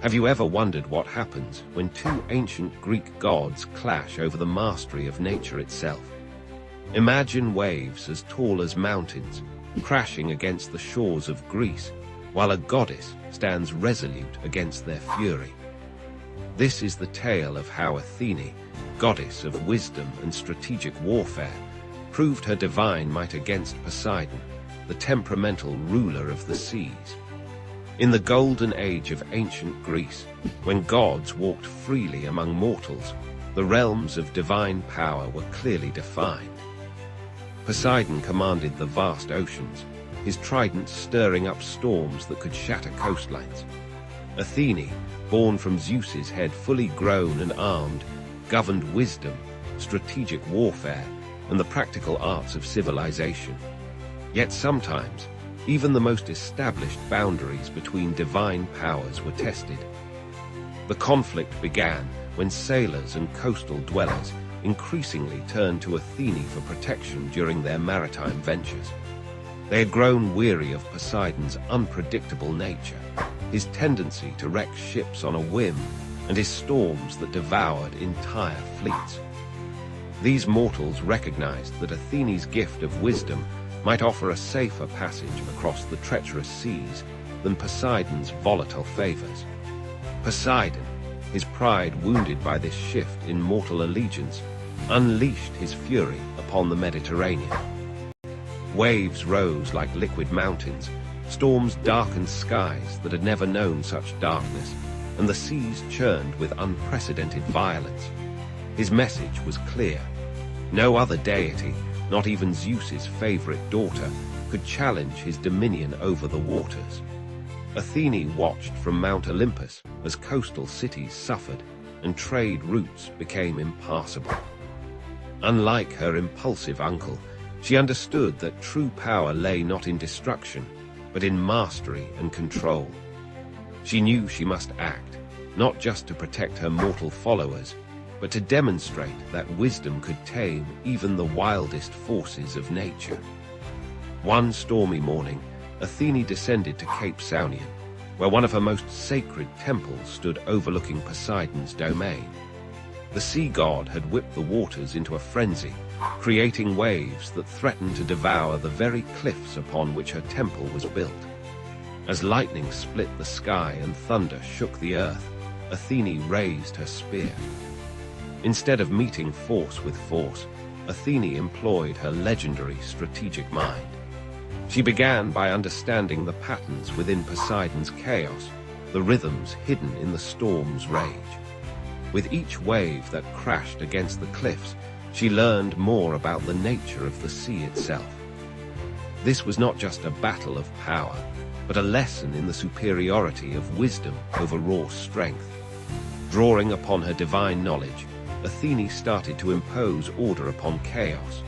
Have you ever wondered what happens when two ancient Greek gods clash over the mastery of nature itself? Imagine waves as tall as mountains crashing against the shores of Greece, while a goddess stands resolute against their fury. This is the tale of how Athene, goddess of wisdom and strategic warfare, proved her divine might against Poseidon, the temperamental ruler of the seas. In the golden age of ancient Greece, when gods walked freely among mortals, the realms of divine power were clearly defined. Poseidon commanded the vast oceans, his trident stirring up storms that could shatter coastlines. Athene, born from Zeus's head fully grown and armed, governed wisdom, strategic warfare, and the practical arts of civilization. Yet sometimes, even the most established boundaries between divine powers were tested. The conflict began when sailors and coastal dwellers increasingly turned to Athene for protection during their maritime ventures. They had grown weary of Poseidon's unpredictable nature, his tendency to wreck ships on a whim, and his storms that devoured entire fleets. These mortals recognized that Athene's gift of wisdom might offer a safer passage across the treacherous seas than Poseidon's volatile favors. Poseidon, his pride wounded by this shift in mortal allegiance, unleashed his fury upon the Mediterranean. Waves rose like liquid mountains, storms darkened skies that had never known such darkness, and the seas churned with unprecedented violence. His message was clear. No other deity, not even Zeus's favorite daughter, could challenge his dominion over the waters. Athene watched from Mount Olympus as coastal cities suffered and trade routes became impassable. Unlike her impulsive uncle, she understood that true power lay not in destruction, but in mastery and control. She knew she must act, not just to protect her mortal followers, but to demonstrate that wisdom could tame even the wildest forces of nature. One stormy morning, Athene descended to Cape Saunion, where one of her most sacred temples stood overlooking Poseidon's domain. The sea god had whipped the waters into a frenzy, creating waves that threatened to devour the very cliffs upon which her temple was built. As lightning split the sky and thunder shook the earth, Athene raised her spear. Instead of meeting force with force, Athene employed her legendary strategic mind. She began by understanding the patterns within Poseidon's chaos, the rhythms hidden in the storm's rage. With each wave that crashed against the cliffs, she learned more about the nature of the sea itself. This was not just a battle of power, but a lesson in the superiority of wisdom over raw strength. Drawing upon her divine knowledge, Athene started to impose order upon chaos.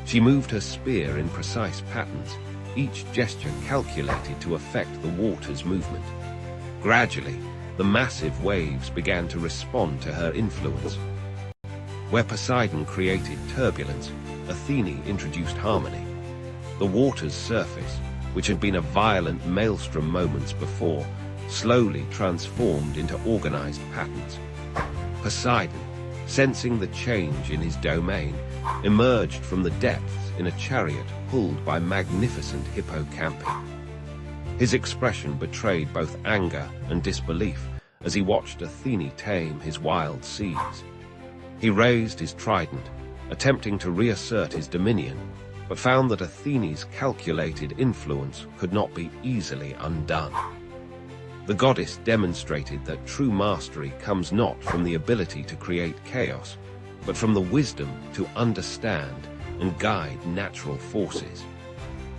She moved her spear in precise patterns, each gesture calculated to affect the water's movement. Gradually, the massive waves began to respond to her influence. Where Poseidon created turbulence, Athene introduced harmony. The water's surface, which had been a violent maelstrom moments before, slowly transformed into organized patterns. Poseidon, sensing the change in his domain, emerged from the depths in a chariot pulled by magnificent hippocampi. His expression betrayed both anger and disbelief as he watched Athene tame his wild seas. He raised his trident, attempting to reassert his dominion, but found that Athene's calculated influence could not be easily undone. The goddess demonstrated that true mastery comes not from the ability to create chaos, but from the wisdom to understand and guide natural forces.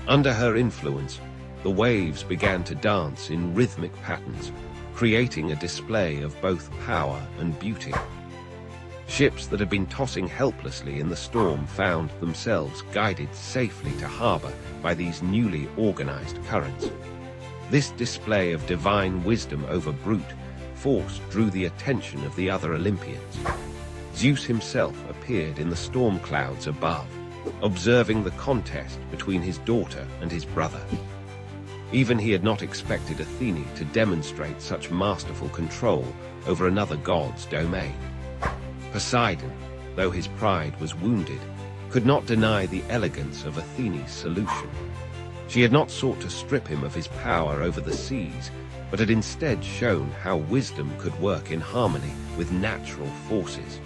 Under her influence, the waves began to dance in rhythmic patterns, creating a display of both power and beauty. Ships that had been tossing helplessly in the storm found themselves guided safely to harbor by these newly organized currents. This display of divine wisdom over brute force drew the attention of the other Olympians. Zeus himself appeared in the storm clouds above, observing the contest between his daughter and his brother. Even he had not expected Athene to demonstrate such masterful control over another god's domain. Poseidon, though his pride was wounded, could not deny the elegance of Athene's solution. She had not sought to strip him of his power over the seas, but had instead shown how wisdom could work in harmony with natural forces.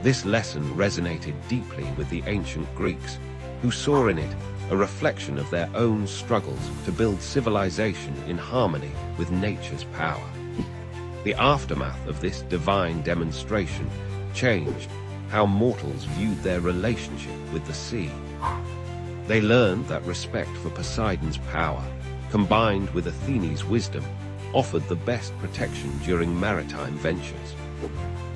This lesson resonated deeply with the ancient Greeks, who saw in it a reflection of their own struggles to build civilization in harmony with nature's power. The aftermath of this divine demonstration changed how mortals viewed their relationship with the sea. They learned that respect for Poseidon's power, combined with Athene's wisdom, offered the best protection during maritime ventures.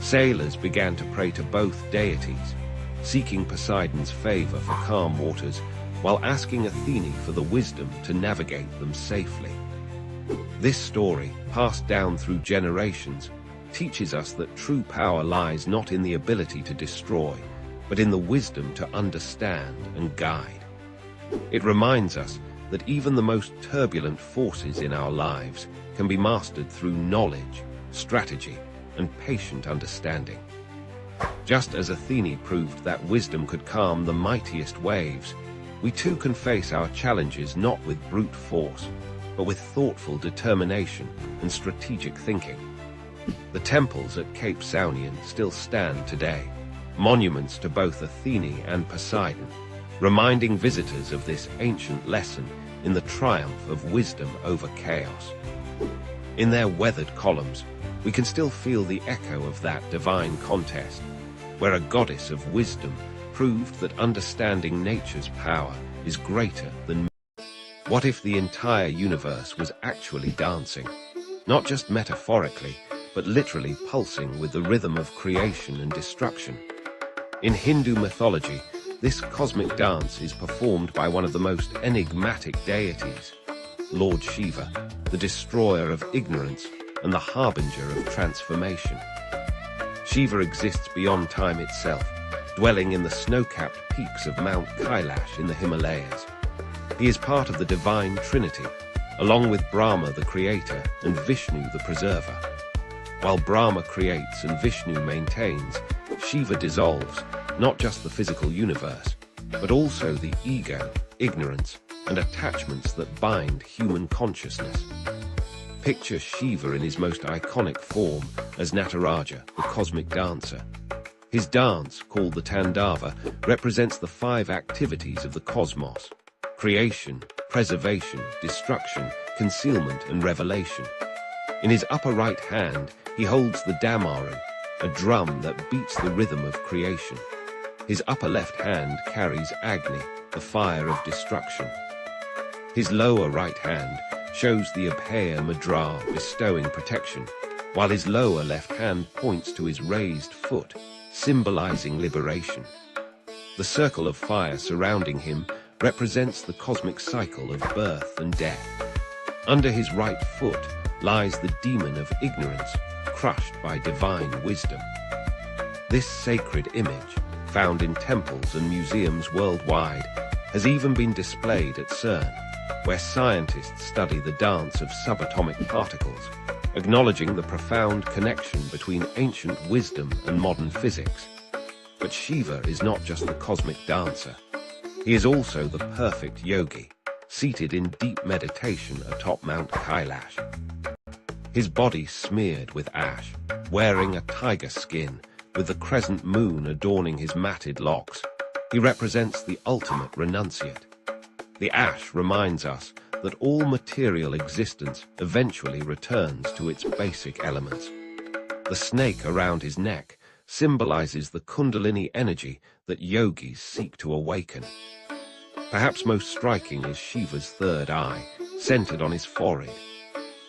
Sailors began to pray to both deities, seeking Poseidon's favor for calm waters, while asking Athene for the wisdom to navigate them safely. This story, passed down through generations, teaches us that true power lies not in the ability to destroy, but in the wisdom to understand and guide. It reminds us that even the most turbulent forces in our lives can be mastered through knowledge, strategy, and patient understanding. Just as Athene proved that wisdom could calm the mightiest waves, we too can face our challenges not with brute force, but with thoughtful determination and strategic thinking. The temples at Cape Saunian still stand today, monuments to both Athene and Poseidon, reminding visitors of this ancient lesson in the triumph of wisdom over chaos. In their weathered columns, we can still feel the echo of that divine contest, where a goddess of wisdom proved that understanding nature's power is greater than. What if the entire universe was actually dancing, not just metaphorically, but literally pulsing with the rhythm of creation and destruction? In Hindu mythology, this cosmic dance is performed by one of the most enigmatic deities, Lord Shiva, the destroyer of ignorance and the harbinger of transformation. Shiva exists beyond time itself, dwelling in the snow-capped peaks of Mount Kailash in the Himalayas. He is part of the divine trinity, along with Brahma the creator and Vishnu the preserver. While Brahma creates and Vishnu maintains, Shiva dissolves not just the physical universe, but also the ego, ignorance, and attachments that bind human consciousness. Picture Shiva in his most iconic form as Nataraja, the cosmic dancer. His dance, called the Tandava, represents the 5 activities of the cosmos: creation, preservation, destruction, concealment, and revelation. In his upper right hand, he holds the Damaru, a drum that beats the rhythm of creation. His upper left hand carries Agni, the fire of destruction. His lower right hand shows the Abhaya Mudra, bestowing protection, while his lower left hand points to his raised foot, symbolizing liberation. The circle of fire surrounding him represents the cosmic cycle of birth and death. Under his right foot lies the demon of ignorance, crushed by divine wisdom. This sacred image, found in temples and museums worldwide, has even been displayed at CERN, where scientists study the dance of subatomic particles, acknowledging the profound connection between ancient wisdom and modern physics. But Shiva is not just the cosmic dancer. He is also the perfect yogi, seated in deep meditation atop Mount Kailash. His body smeared with ash, wearing a tiger skin, with the crescent moon adorning his matted locks. He represents the ultimate renunciate. The ash reminds us that all material existence eventually returns to its basic elements. The snake around his neck symbolizes the Kundalini energy that yogis seek to awaken. Perhaps most striking is Shiva's third eye, centered on his forehead.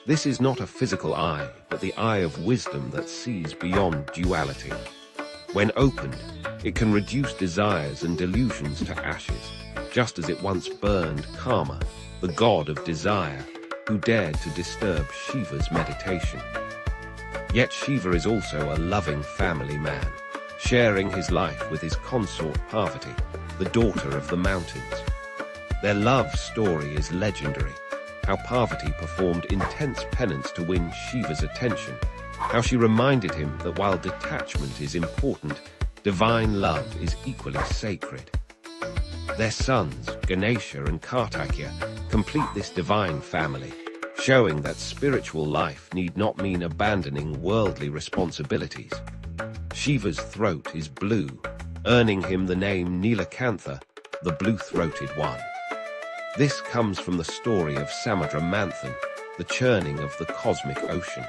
This is not a physical eye, but the eye of wisdom that sees beyond duality. When opened, it can reduce desires and delusions to ashes, just as it once burned Kama, the god of desire, who dared to disturb Shiva's meditation. Yet Shiva is also a loving family man, sharing his life with his consort Parvati, the daughter of the mountains. Their love story is legendary, how Parvati performed intense penance to win Shiva's attention, how she reminded him that while detachment is important, divine love is equally sacred. Their sons, Ganesha and Kartikya, complete this divine family, showing that spiritual life need not mean abandoning worldly responsibilities. Shiva's throat is blue, earning him the name Nilakantha, the blue-throated one. This comes from the story of Samudra Manthan, the churning of the cosmic ocean.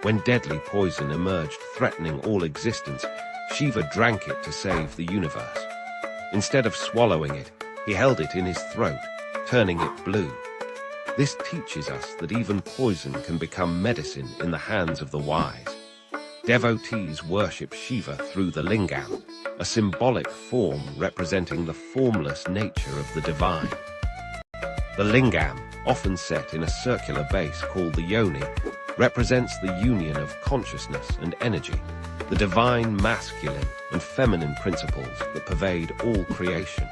When deadly poison emerged threatening all existence, Shiva drank it to save the universe. Instead of swallowing it, he held it in his throat, turning it blue. This teaches us that even poison can become medicine in the hands of the wise. Devotees worship Shiva through the lingam, a symbolic form representing the formless nature of the divine. The lingam, often set in a circular base called the yoni, represents the union of consciousness and energy, the divine masculine and feminine principles that pervade all creation.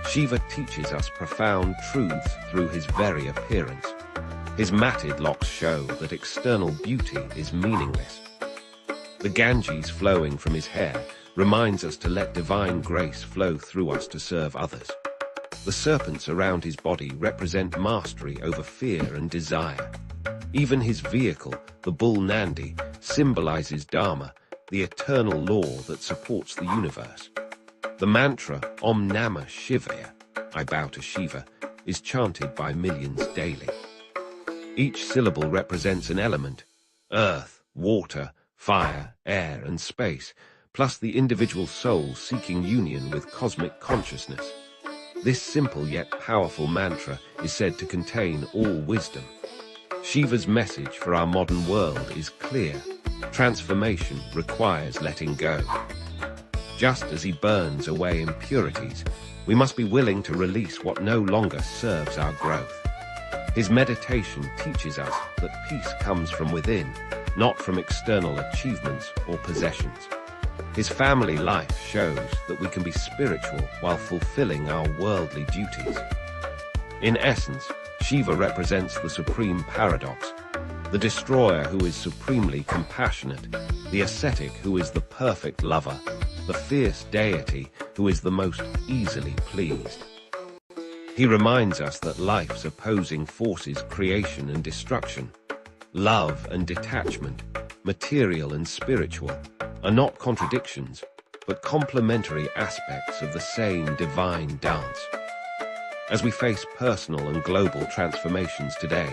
Shiva teaches us profound truths through his very appearance. His matted locks show that external beauty is meaningless. The Ganges flowing from his hair reminds us to let divine grace flow through us to serve others. The serpents around his body represent mastery over fear and desire. Even his vehicle, the bull Nandi, symbolizes Dharma, the eternal law that supports the universe. The mantra Om Namah Shivaya, I bow to Shiva, is chanted by millions daily. Each syllable represents an element: earth, water, fire, air, and space, plus the individual soul seeking union with cosmic consciousness. This simple yet powerful mantra is said to contain all wisdom. Shiva's message for our modern world is clear. Transformation requires letting go. Just as he burns away impurities, we must be willing to release what no longer serves our growth. His meditation teaches us that peace comes from within, not from external achievements or possessions. His family life shows that we can be spiritual while fulfilling our worldly duties. In essence, Shiva represents the supreme paradox: the destroyer who is supremely compassionate, the ascetic who is the perfect lover, the fierce deity who is the most easily pleased. He reminds us that life's opposing forces, creation and destruction, love and detachment, material and spiritual, are not contradictions, but complementary aspects of the same divine dance. As we face personal and global transformations today,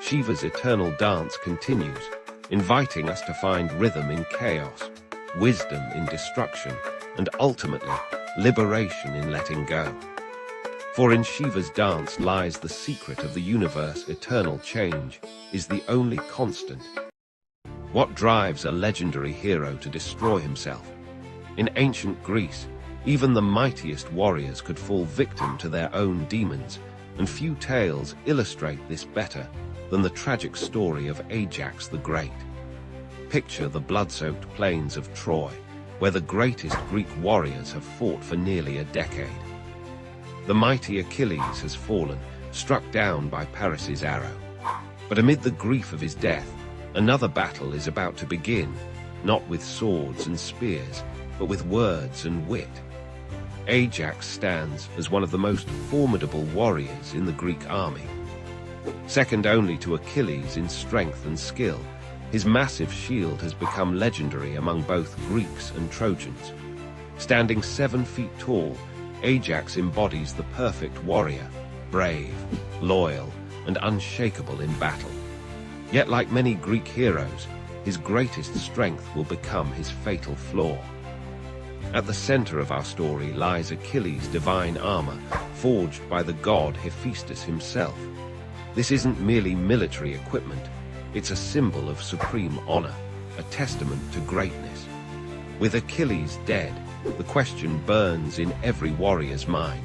Shiva's eternal dance continues, inviting us to find rhythm in chaos, wisdom in destruction, and ultimately, liberation in letting go. For in Shiva's dance lies the secret of the universe. Eternal change is the only constant. What drives a legendary hero to destroy himself? In ancient Greece, even the mightiest warriors could fall victim to their own demons, and few tales illustrate this better than the tragic story of Ajax the Great. Picture the blood-soaked plains of Troy, where the greatest Greek warriors have fought for nearly a decade. The mighty Achilles has fallen, struck down by Paris's arrow. But amid the grief of his death, another battle is about to begin, not with swords and spears, but with words and wit. Ajax stands as one of the most formidable warriors in the Greek army. Second only to Achilles in strength and skill, his massive shield has become legendary among both Greeks and Trojans. Standing 7 feet tall, Ajax embodies the perfect warrior, brave, loyal, and unshakable in battle. Yet like many Greek heroes, his greatest strength will become his fatal flaw. At the center of our story lies Achilles' divine armor, forged by the god Hephaestus himself. This isn't merely military equipment, it's a symbol of supreme honor, a testament to greatness. With Achilles dead, the question burns in every warrior's mind: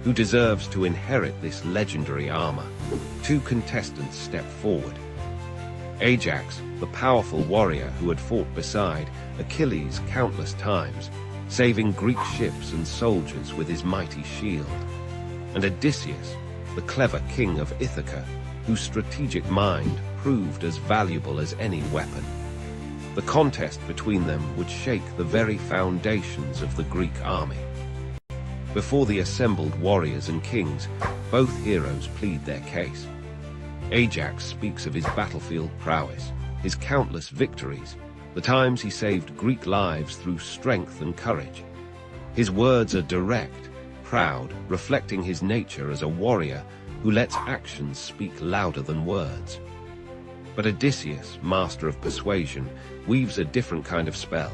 who deserves to inherit this legendary armor? 2 contestants step forward. Ajax, the powerful warrior who had fought beside Achilles countless times, saving Greek ships and soldiers with his mighty shield. And Odysseus, the clever king of Ithaca, whose strategic mind proved as valuable as any weapon. The contest between them would shake the very foundations of the Greek army. Before the assembled warriors and kings, both heroes plead their case. Ajax speaks of his battlefield prowess, his countless victories, the times he saved Greek lives through strength and courage. His words are direct, proud, reflecting his nature as a warrior who lets actions speak louder than words. But Odysseus, master of persuasion, weaves a different kind of spell.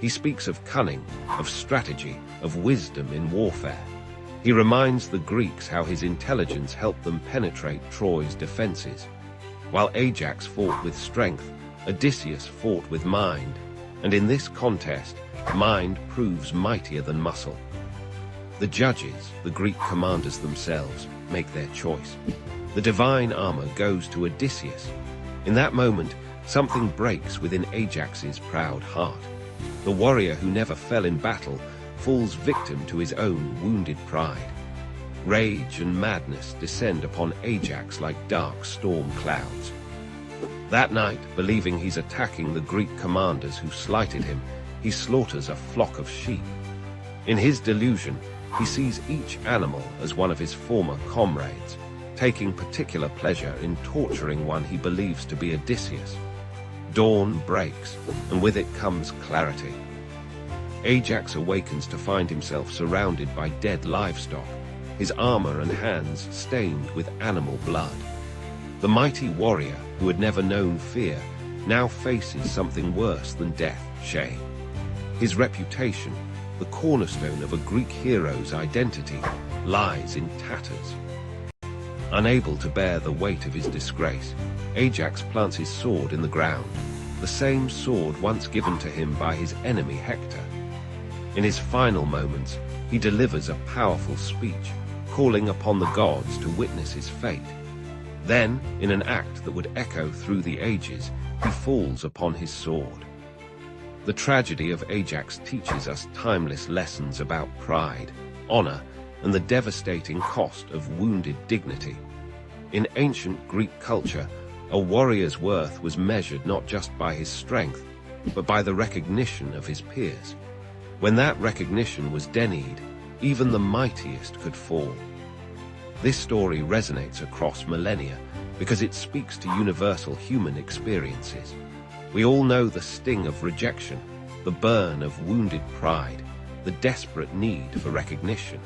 He speaks of cunning, of strategy, of wisdom in warfare. He reminds the Greeks how his intelligence helped them penetrate Troy's defenses. While Ajax fought with strength, Odysseus fought with mind, and in this contest, mind proves mightier than muscle. The judges, the Greek commanders themselves, make their choice. The divine armor goes to Odysseus. In that moment, something breaks within Ajax's proud heart. The warrior who never fell in battle falls victim to his own wounded pride. Rage and madness descend upon Ajax like dark storm clouds. That night, believing he's attacking the Greek commanders who slighted him, he slaughters a flock of sheep. In his delusion, he sees each animal as one of his former comrades, taking particular pleasure in torturing one he believes to be Odysseus. Dawn breaks, and with it comes clarity. Ajax awakens to find himself surrounded by dead livestock, his armor and hands stained with animal blood. The mighty warrior, who had never known fear, now faces something worse than death, shame. His reputation, the cornerstone of a Greek hero's identity, lies in tatters. Unable to bear the weight of his disgrace, Ajax plants his sword in the ground, the same sword once given to him by his enemy Hector. In his final moments, he delivers a powerful speech, calling upon the gods to witness his fate. Then, in an act that would echo through the ages, he falls upon his sword. The tragedy of Ajax teaches us timeless lessons about pride, honor, and the devastating cost of wounded dignity. In ancient Greek culture, a warrior's worth was measured not just by his strength, but by the recognition of his peers. When that recognition was denied, even the mightiest could fall. This story resonates across millennia because it speaks to universal human experiences. We all know the sting of rejection, the burn of wounded pride, the desperate need for recognition.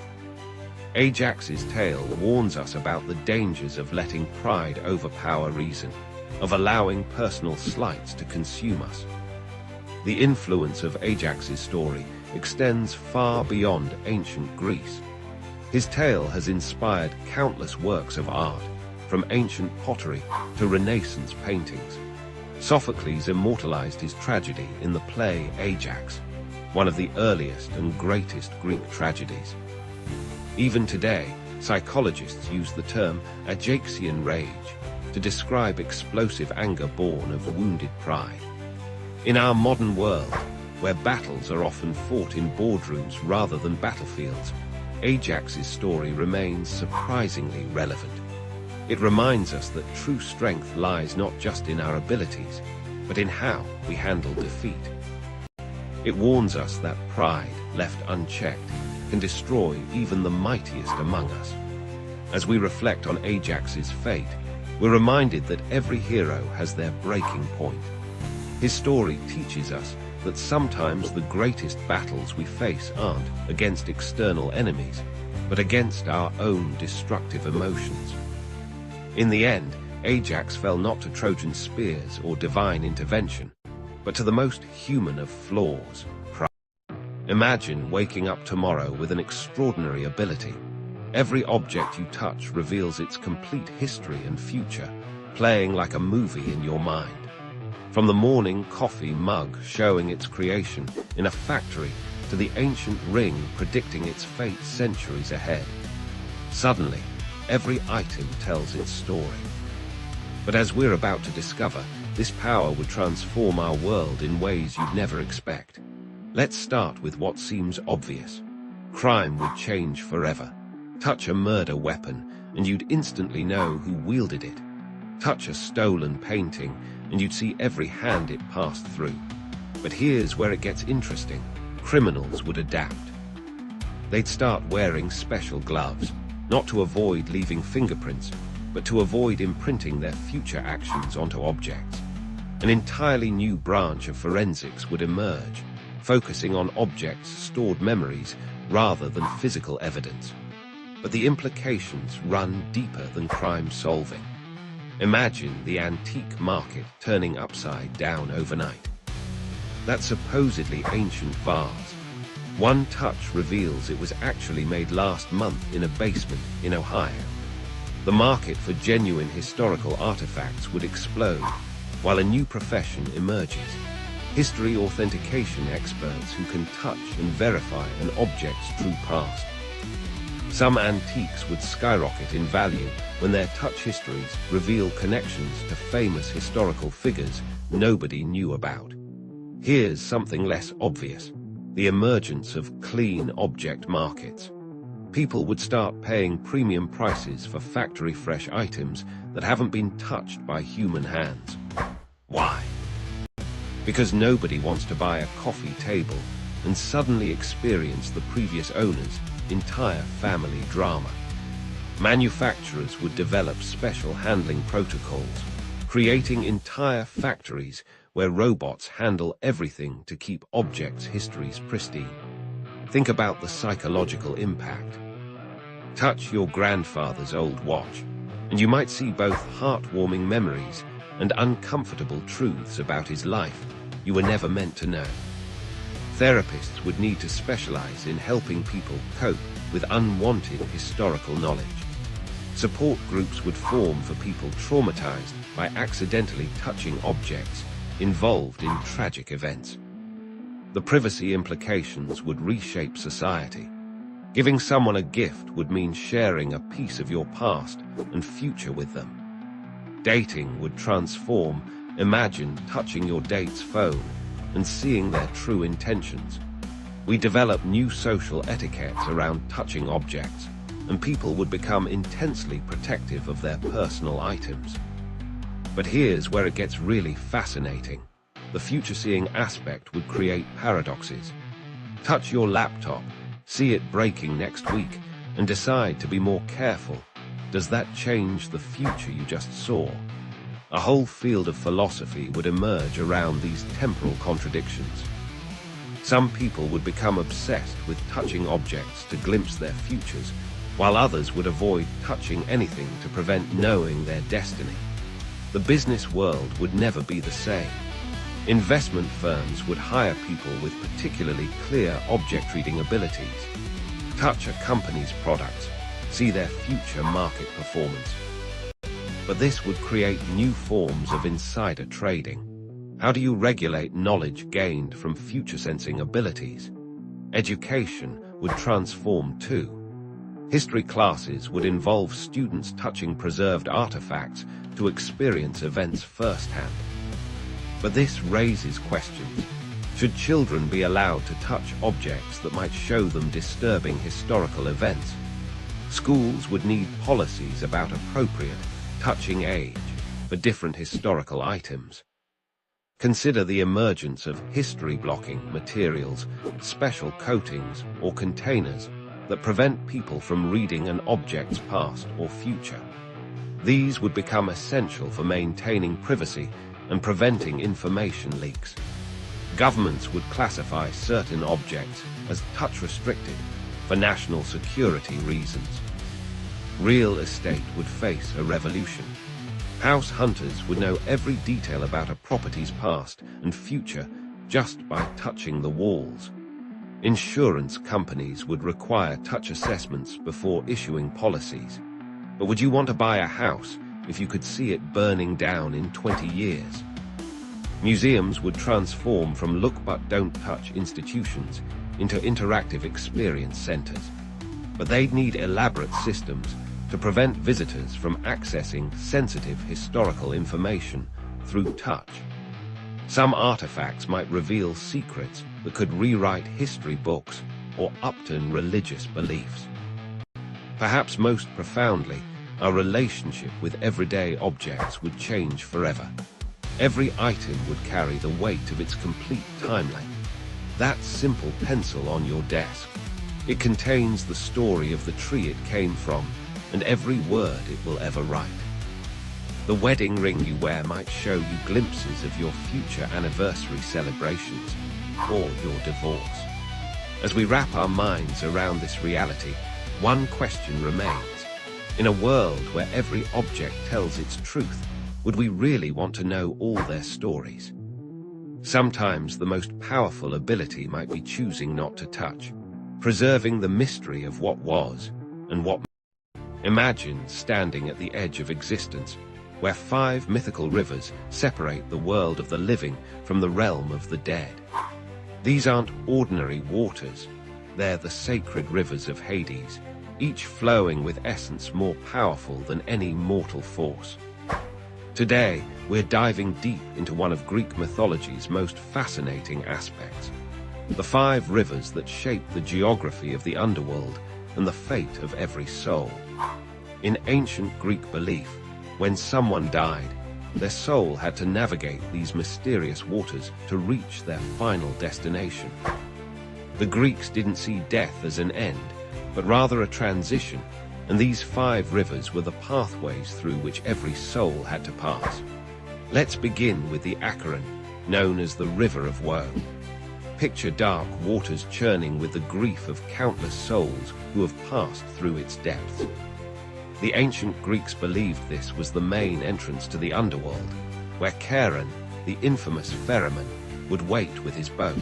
Ajax's tale warns us about the dangers of letting pride overpower reason, of allowing personal slights to consume us. The influence of Ajax's story extends far beyond ancient Greece. His tale has inspired countless works of art, from ancient pottery to Renaissance paintings. Sophocles immortalized his tragedy in the play Ajax, one of the earliest and greatest Greek tragedies. Even today, psychologists use the term Ajaxian rage to describe explosive anger born of wounded pride. In our modern world, where battles are often fought in boardrooms rather than battlefields, Ajax's story remains surprisingly relevant. It reminds us that true strength lies not just in our abilities, but in how we handle defeat. It warns us that pride, left unchecked, can destroy even the mightiest among us. As we reflect on Ajax's fate, we're reminded that every hero has their breaking point. His story teaches us that sometimes the greatest battles we face aren't against external enemies, but against our own destructive emotions. In the end, Ajax fell not to Trojan spears or divine intervention, but to the most human of flaws, pride. Imagine waking up tomorrow with an extraordinary ability. Every object you touch reveals its complete history and future, playing like a movie in your mind. From the morning coffee mug showing its creation in a factory to the ancient ring predicting its fate centuries ahead. Suddenly, every item tells its story. But as we're about to discover, this power would transform our world in ways you'd never expect. Let's start with what seems obvious. Crime would change forever. Touch a murder weapon, and you'd instantly know who wielded it. Touch a stolen painting, and you'd see every hand it passed through. But here's where it gets interesting. Criminals would adapt. They'd start wearing special gloves, not to avoid leaving fingerprints, but to avoid imprinting their future actions onto objects. An entirely new branch of forensics would emerge, focusing on objects' stored memories rather than physical evidence. But the implications run deeper than crime solving. Imagine the antique market turning upside down overnight. That supposedly ancient vase, one touch reveals it was actually made last month in a basement in Ohio. The market for genuine historical artifacts would explode, while a new profession emerges: history authentication experts who can touch and verify an object's true past. Some antiques would skyrocket in value when their touch histories reveal connections to famous historical figures nobody knew about. Here's something less obvious: the emergence of clean object markets. People would start paying premium prices for factory-fresh items that haven't been touched by human hands. Why? Because nobody wants to buy a coffee table and suddenly experience the previous owner's entire family drama. Manufacturers would develop special handling protocols, creating entire factories where robots handle everything to keep objects' histories pristine. Think about the psychological impact. Touch your grandfather's old watch, and you might see both heartwarming memories and uncomfortable truths about his life you were never meant to know. Therapists would need to specialize in helping people cope with unwanted historical knowledge. Support groups would form for people traumatized by accidentally touching objects involved in tragic events. The privacy implications would reshape society. Giving someone a gift would mean sharing a piece of your past and future with them. Dating would transform. Imagine touching your date's phone and seeing their true intentions. We develop new social etiquettes around touching objects, and people would become intensely protective of their personal items. But here's where it gets really fascinating. The future-seeing aspect would create paradoxes. Touch your laptop, see it breaking next week, and decide to be more careful. Does that change the future you just saw? A whole field of philosophy would emerge around these temporal contradictions. Some people would become obsessed with touching objects to glimpse their futures, while others would avoid touching anything to prevent knowing their destiny. The business world would never be the same. Investment firms would hire people with particularly clear object-reading abilities. Touch a company's products, see their future market performance. But this would create new forms of insider trading. How do you regulate knowledge gained from future-sensing abilities? Education would transform too. History classes would involve students touching preserved artifacts to experience events firsthand. But this raises questions. Should children be allowed to touch objects that might show them disturbing historical events? Schools would need policies about appropriate touching age for different historical items. Consider the emergence of history-blocking materials, special coatings or containers that prevent people from reading an object's past or future. These would become essential for maintaining privacy and preventing information leaks. Governments would classify certain objects as touch-restricted for national security reasons. Real estate would face a revolution. House hunters would know every detail about a property's past and future just by touching the walls. Insurance companies would require touch assessments before issuing policies. But would you want to buy a house if you could see it burning down in 20 years? Museums would transform from look-but-don't-touch institutions into interactive experience centers. But they'd need elaborate systems to prevent visitors from accessing sensitive historical information through touch. Some artifacts might reveal secrets that could rewrite history books or upturn religious beliefs. Perhaps most profoundly, our relationship with everyday objects would change forever. Every item would carry the weight of its complete time length. That simple pencil on your desk. It contains the story of the tree it came from, and every word it will ever write. The wedding ring you wear might show you glimpses of your future anniversary celebrations, or your divorce. As we wrap our minds around this reality, one question remains. In a world where every object tells its truth, would we really want to know all their stories? Sometimes the most powerful ability might be choosing not to touch, preserving the mystery of what was and what. Imagine standing at the edge of existence, where 5 mythical rivers separate the world of the living from the realm of the dead. These aren't ordinary waters, they're the sacred rivers of Hades, each flowing with essence more powerful than any mortal force. Today, we're diving deep into one of Greek mythology's most fascinating aspects, the 5 rivers that shape the geography of the underworld and the fate of every soul. In ancient Greek belief, when someone died, their soul had to navigate these mysterious waters to reach their final destination. The Greeks didn't see death as an end, but rather a transition, and these 5 rivers were the pathways through which every soul had to pass. Let's begin with the Acheron, known as the River of Woe. Picture dark waters churning with the grief of countless souls who have passed through its depths. The ancient Greeks believed this was the main entrance to the underworld, where Charon, the infamous ferryman, would wait with his boat.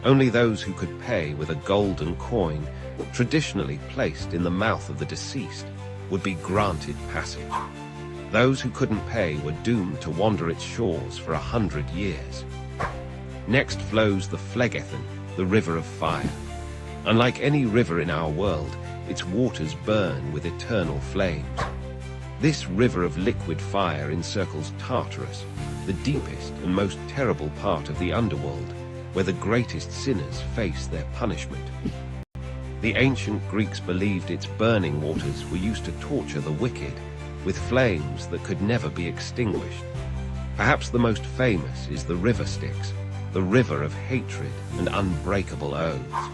Only those who could pay with a golden coin, traditionally placed in the mouth of the deceased, would be granted passage. Those who couldn't pay were doomed to wander its shores for 100 years. Next flows the Phlegethon, the River of Fire. Unlike any river in our world, its waters burn with eternal flames. This river of liquid fire encircles Tartarus, the deepest and most terrible part of the underworld, where the greatest sinners face their punishment. The ancient Greeks believed its burning waters were used to torture the wicked, with flames that could never be extinguished. Perhaps the most famous is the River Styx, the river of hatred and unbreakable oaths.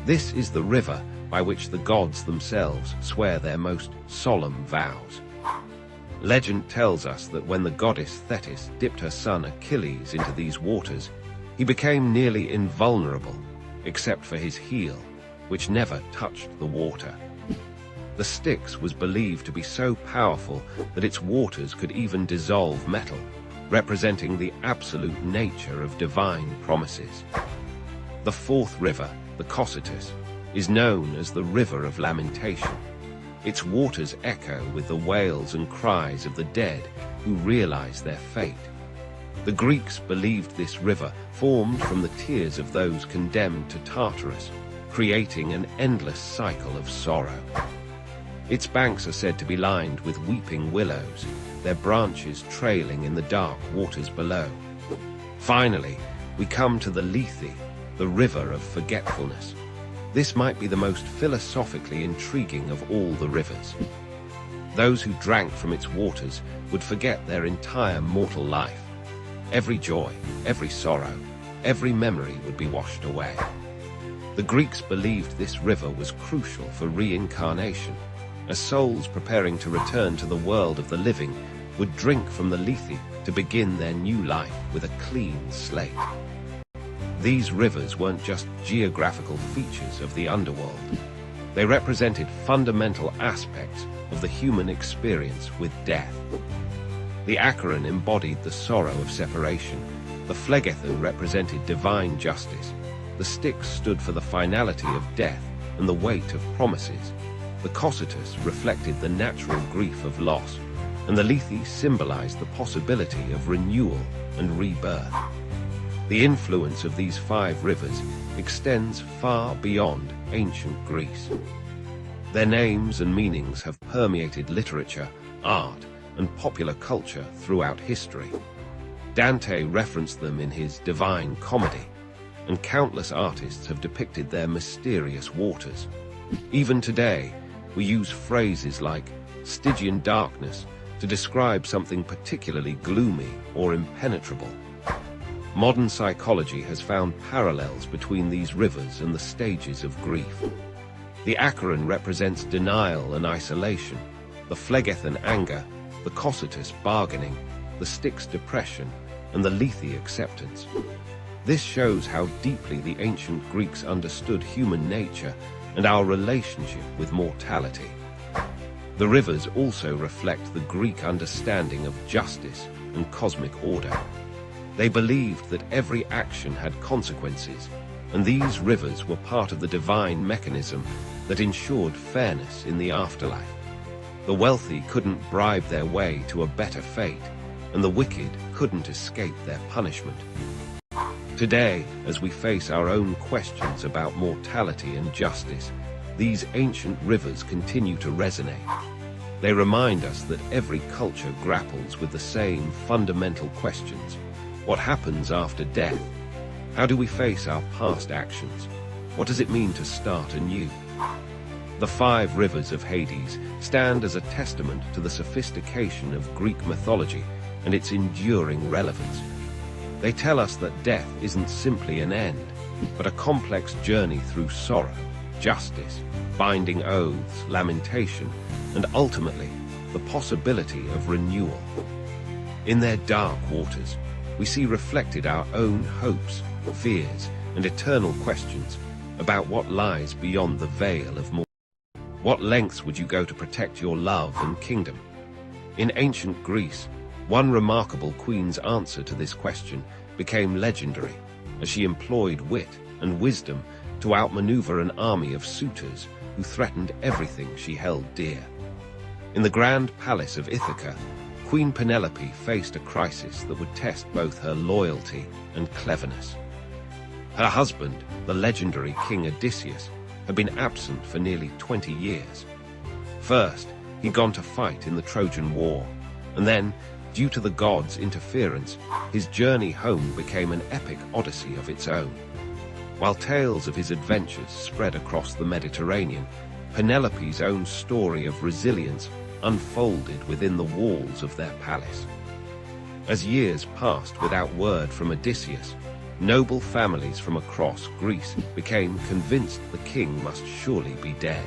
This is the river by which the gods themselves swear their most solemn vows. Legend tells us that when the goddess Thetis dipped her son Achilles into these waters, he became nearly invulnerable, except for his heel, which never touched the water. The Styx was believed to be so powerful that its waters could even dissolve metal, representing the absolute nature of divine promises. The 4th river, the Cocytus, is known as the River of Lamentation. Its waters echo with the wails and cries of the dead who realize their fate. The Greeks believed this river formed from the tears of those condemned to Tartarus, creating an endless cycle of sorrow. Its banks are said to be lined with weeping willows, their branches trailing in the dark waters below. Finally, we come to the Lethe, the River of Forgetfulness. This might be the most philosophically intriguing of all the rivers. Those who drank from its waters would forget their entire mortal life. Every joy, every sorrow, every memory would be washed away. The Greeks believed this river was crucial for reincarnation, as souls preparing to return to the world of the living would drink from the Lethe to begin their new life with a clean slate. These rivers weren't just geographical features of the underworld. They represented fundamental aspects of the human experience with death. The Acheron embodied the sorrow of separation. The Phlegethon represented divine justice. The Styx stood for the finality of death and the weight of promises. The Cocytus reflected the natural grief of loss, and the Lethe symbolized the possibility of renewal and rebirth. The influence of these 5 rivers extends far beyond ancient Greece. Their names and meanings have permeated literature, art, and popular culture throughout history. Dante referenced them in his Divine Comedy, and countless artists have depicted their mysterious waters. Even today, we use phrases like Stygian darkness to describe something particularly gloomy or impenetrable. Modern psychology has found parallels between these rivers and the stages of grief. The Acheron represents denial and isolation, the Phlegethon anger, the Cocytus bargaining, the Styx depression, and the Lethe acceptance. This shows how deeply the ancient Greeks understood human nature and our relationship with mortality. The rivers also reflect the Greek understanding of justice and cosmic order. They believed that every action had consequences, and these rivers were part of the divine mechanism that ensured fairness in the afterlife. The wealthy couldn't bribe their way to a better fate, and the wicked couldn't escape their punishment. Today, as we face our own questions about mortality and justice, these ancient rivers continue to resonate. They remind us that every culture grapples with the same fundamental questions. What happens after death? How do we face our past actions? What does it mean to start anew? The 5 rivers of Hades stand as a testament to the sophistication of Greek mythology and its enduring relevance. They tell us that death isn't simply an end, but a complex journey through sorrow, justice, binding oaths, lamentation, and ultimately, the possibility of renewal. In their dark waters, we see reflected our own hopes, fears, and eternal questions about what lies beyond the veil of mortality. What lengths would you go to protect your love and kingdom? In ancient Greece, one remarkable queen's answer to this question became legendary, as she employed wit and wisdom to outmaneuver an army of suitors who threatened everything she held dear. In the grand palace of Ithaca, Queen Penelope faced a crisis that would test both her loyalty and cleverness. Her husband, the legendary King Odysseus, had been absent for nearly 20 years. First, he'd gone to fight in the Trojan War, and then, due to the gods' interference, his journey home became an epic odyssey of its own. While tales of his adventures spread across the Mediterranean, Penelope's own story of resilience unfolded within the walls of their palace. As years passed without word from Odysseus, noble families from across Greece became convinced the king must surely be dead.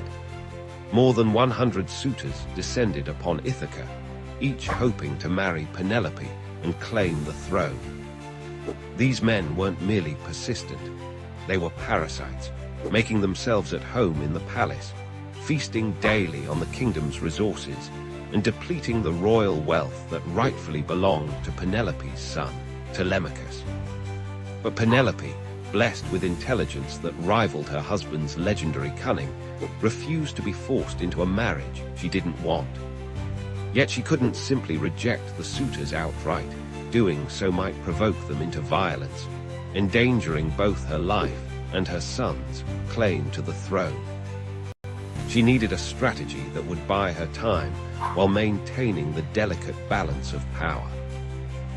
More than 100 suitors descended upon Ithaca, each hoping to marry Penelope and claim the throne. These men weren't merely persistent, they were parasites, making themselves at home in the palace, feasting daily on the kingdom's resources and depleting the royal wealth that rightfully belonged to Penelope's son, Telemachus. But Penelope, blessed with intelligence that rivaled her husband's legendary cunning, refused to be forced into a marriage she didn't want. Yet she couldn't simply reject the suitors outright. Doing so might provoke them into violence, endangering both her life and her son's claim to the throne. She needed a strategy that would buy her time while maintaining the delicate balance of power.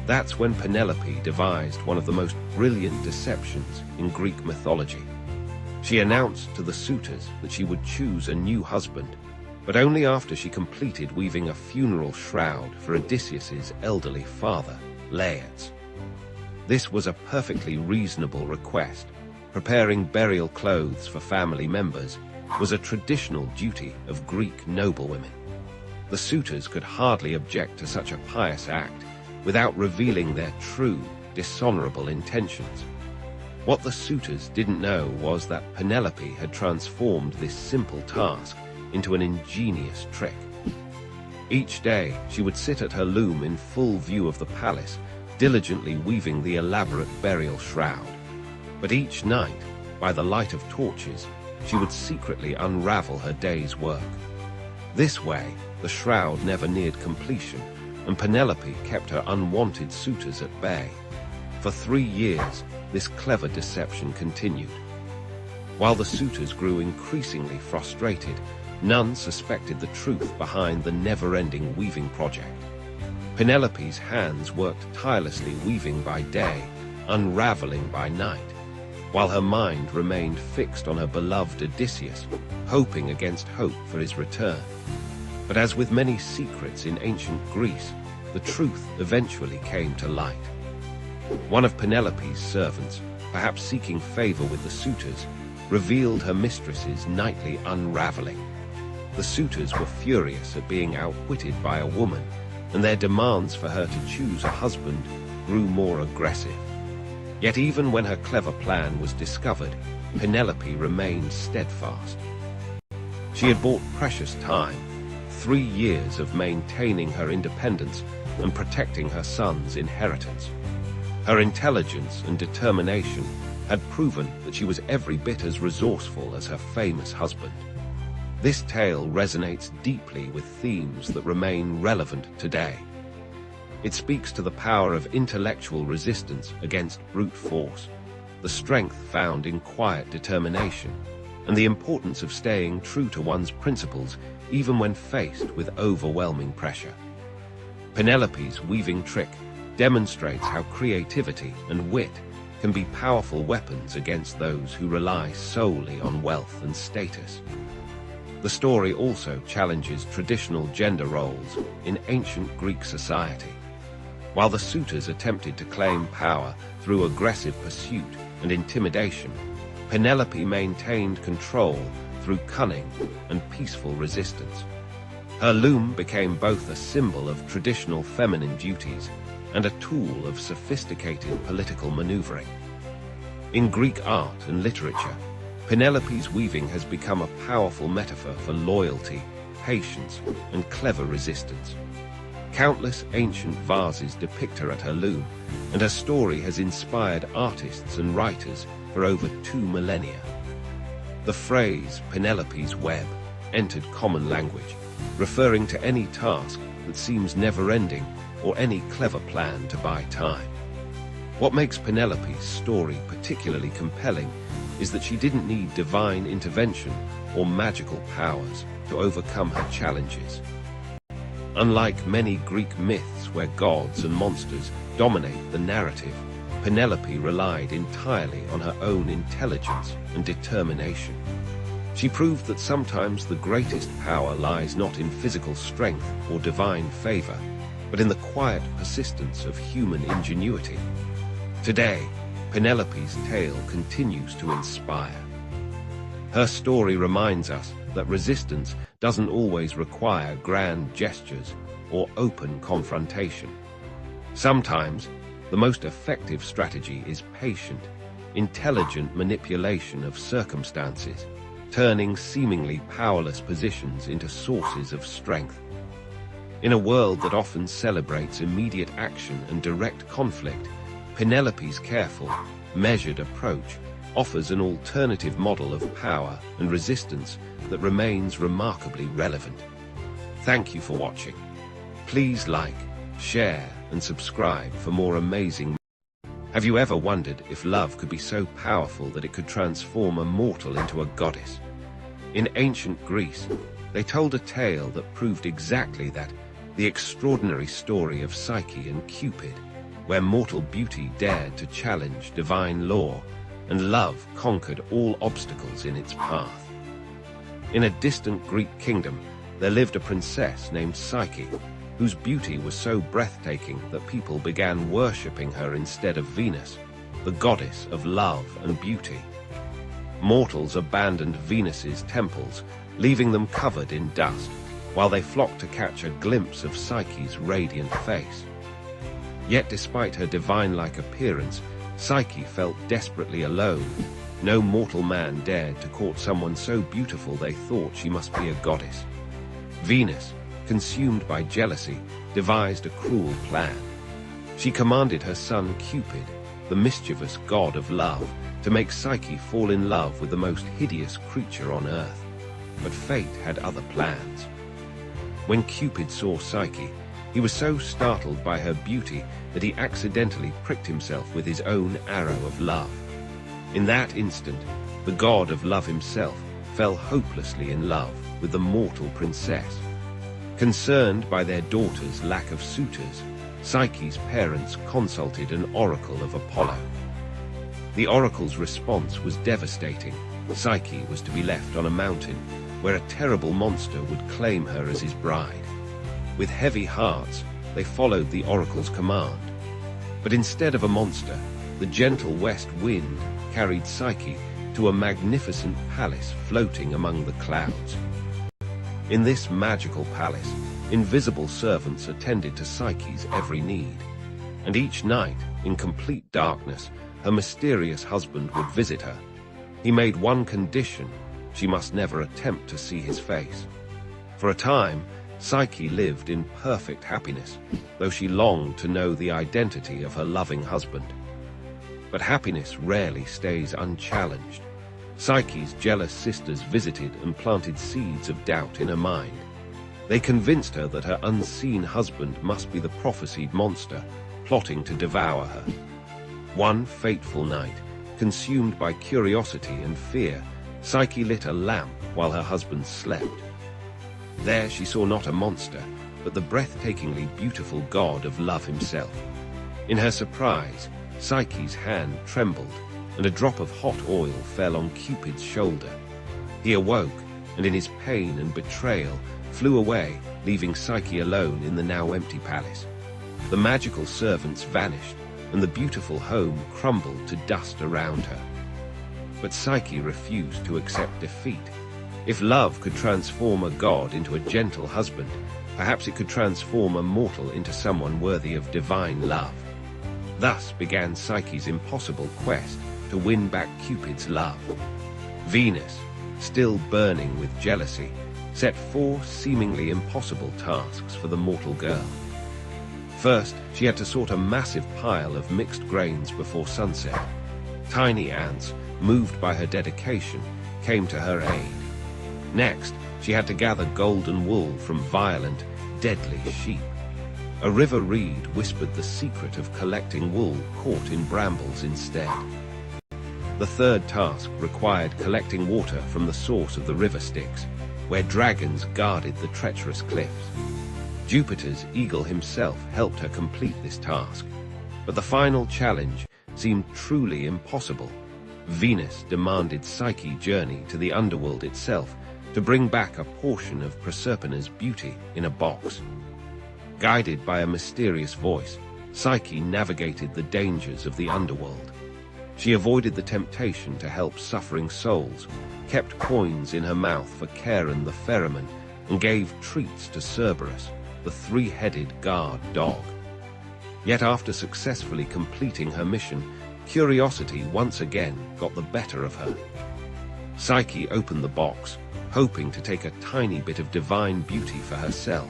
That's when Penelope devised one of the most brilliant deceptions in Greek mythology. She announced to the suitors that she would choose a new husband, but only after she completed weaving a funeral shroud for Odysseus's elderly father, Laertes. This was a perfectly reasonable request. Preparing burial clothes for family members was a traditional duty of Greek noblewomen. The suitors could hardly object to such a pious act without revealing their true, dishonorable intentions. What the suitors didn't know was that Penelope had transformed this simple task into an ingenious trick. Each day, she would sit at her loom in full view of the palace, diligently weaving the elaborate burial shroud. But each night, by the light of torches, she would secretly unravel her day's work. This way, the shroud never neared completion, and Penelope kept her unwanted suitors at bay. For 3 years, this clever deception continued. While the suitors grew increasingly frustrated, none suspected the truth behind the never-ending weaving project. Penelope's hands worked tirelessly weaving by day, unraveling by night, while her mind remained fixed on her beloved Odysseus, hoping against hope for his return. But as with many secrets in ancient Greece, the truth eventually came to light. One of Penelope's servants, perhaps seeking favor with the suitors, revealed her mistress's nightly unraveling. The suitors were furious at being outwitted by a woman, and their demands for her to choose a husband grew more aggressive. Yet even when her clever plan was discovered, Penelope remained steadfast. She had bought precious time, 3 years of maintaining her independence and protecting her son's inheritance. Her intelligence and determination had proven that she was every bit as resourceful as her famous husband. This tale resonates deeply with themes that remain relevant today. It speaks to the power of intellectual resistance against brute force, the strength found in quiet determination, and the importance of staying true to one's principles even when faced with overwhelming pressure. Penelope's weaving trick demonstrates how creativity and wit can be powerful weapons against those who rely solely on wealth and status. The story also challenges traditional gender roles in ancient Greek society. While the suitors attempted to claim power through aggressive pursuit and intimidation, Penelope maintained control through cunning and peaceful resistance. Her loom became both a symbol of traditional feminine duties and a tool of sophisticated political maneuvering. In Greek art and literature, Penelope's weaving has become a powerful metaphor for loyalty, patience, and clever resistance. Countless ancient vases depict her at her loom, and her story has inspired artists and writers for over 2 millennia. The phrase Penelope's web entered common language, referring to any task that seems never-ending or any clever plan to buy time. What makes Penelope's story particularly compelling is that she didn't need divine intervention or magical powers to overcome her challenges. Unlike many Greek myths where gods and monsters dominate the narrative, Penelope relied entirely on her own intelligence and determination. She proved that sometimes the greatest power lies not in physical strength or divine favor, but in the quiet persistence of human ingenuity. Today, Penelope's tale continues to inspire. Her story reminds us that resistance doesn't always require grand gestures or open confrontation. Sometimes, the most effective strategy is patient, intelligent manipulation of circumstances, turning seemingly powerless positions into sources of strength. In a world that often celebrates immediate action and direct conflict, Penelope's careful, measured approach offers an alternative model of power and resistance that remains remarkably relevant. Thank you for watching. Please like, share, and subscribe for more amazing. Have you ever wondered if love could be so powerful that it could transform a mortal into a goddess? In ancient Greece, they told a tale that proved exactly that, the extraordinary story of Psyche and Cupid, where mortal beauty dared to challenge divine law, and love conquered all obstacles in its path. In a distant Greek kingdom, there lived a princess named Psyche, whose beauty was so breathtaking that people began worshipping her instead of Venus, the goddess of love and beauty. Mortals abandoned Venus's temples, leaving them covered in dust, while they flocked to catch a glimpse of Psyche's radiant face. Yet despite her divine-like appearance, Psyche felt desperately alone. No mortal man dared to court someone so beautiful they thought she must be a goddess. Venus, consumed by jealousy, devised a cruel plan. She commanded her son Cupid, the mischievous god of love, to make Psyche fall in love with the most hideous creature on earth. But fate had other plans. When Cupid saw Psyche, he was so startled by her beauty that he accidentally pricked himself with his own arrow of love. In that instant, the god of love himself fell hopelessly in love with the mortal princess. Concerned by their daughter's lack of suitors, Psyche's parents consulted an oracle of Apollo. The oracle's response was devastating. Psyche was to be left on a mountain, where a terrible monster would claim her as his bride. With heavy hearts, they followed the oracle's command. But instead of a monster, the gentle west wind carried Psyche to a magnificent palace floating among the clouds. In this magical palace, invisible servants attended to Psyche's every need. And each night, in complete darkness, her mysterious husband would visit her. He made one condition: she must never attempt to see his face. For a time, Psyche lived in perfect happiness, though she longed to know the identity of her loving husband. But happiness rarely stays unchallenged. Psyche's jealous sisters visited and planted seeds of doubt in her mind. They convinced her that her unseen husband must be the prophesied monster, plotting to devour her. One fateful night, consumed by curiosity and fear, Psyche lit a lamp while her husband slept. There she saw not a monster, but the breathtakingly beautiful god of love himself. In her surprise, Psyche's hand trembled, and a drop of hot oil fell on Cupid's shoulder. He awoke, and in his pain and betrayal, flew away, leaving Psyche alone in the now empty palace. The magical servants vanished, and the beautiful home crumbled to dust around her. But Psyche refused to accept defeat. If love could transform a god into a gentle husband, perhaps it could transform a mortal into someone worthy of divine love. Thus began Psyche's impossible quest to win back Cupid's love. Venus, still burning with jealousy, set 4 seemingly impossible tasks for the mortal girl. First, she had to sort a massive pile of mixed grains before sunset. Tiny ants, moved by her dedication, came to her aid. Next, she had to gather golden wool from violent, deadly sheep. A river reed whispered the secret of collecting wool caught in brambles instead. The third task required collecting water from the source of the river Styx, where dragons guarded the treacherous cliffs. Jupiter's eagle himself helped her complete this task, but the final challenge seemed truly impossible. Venus demanded Psyche journey to the underworld itself to bring back a portion of Proserpina's beauty in a box. Guided by a mysterious voice, Psyche navigated the dangers of the underworld. She avoided the temptation to help suffering souls, kept coins in her mouth for Charon the ferryman, and gave treats to Cerberus, the 3-headed guard dog. Yet after successfully completing her mission, curiosity once again got the better of her. Psyche opened the box, hoping to take a tiny bit of divine beauty for herself.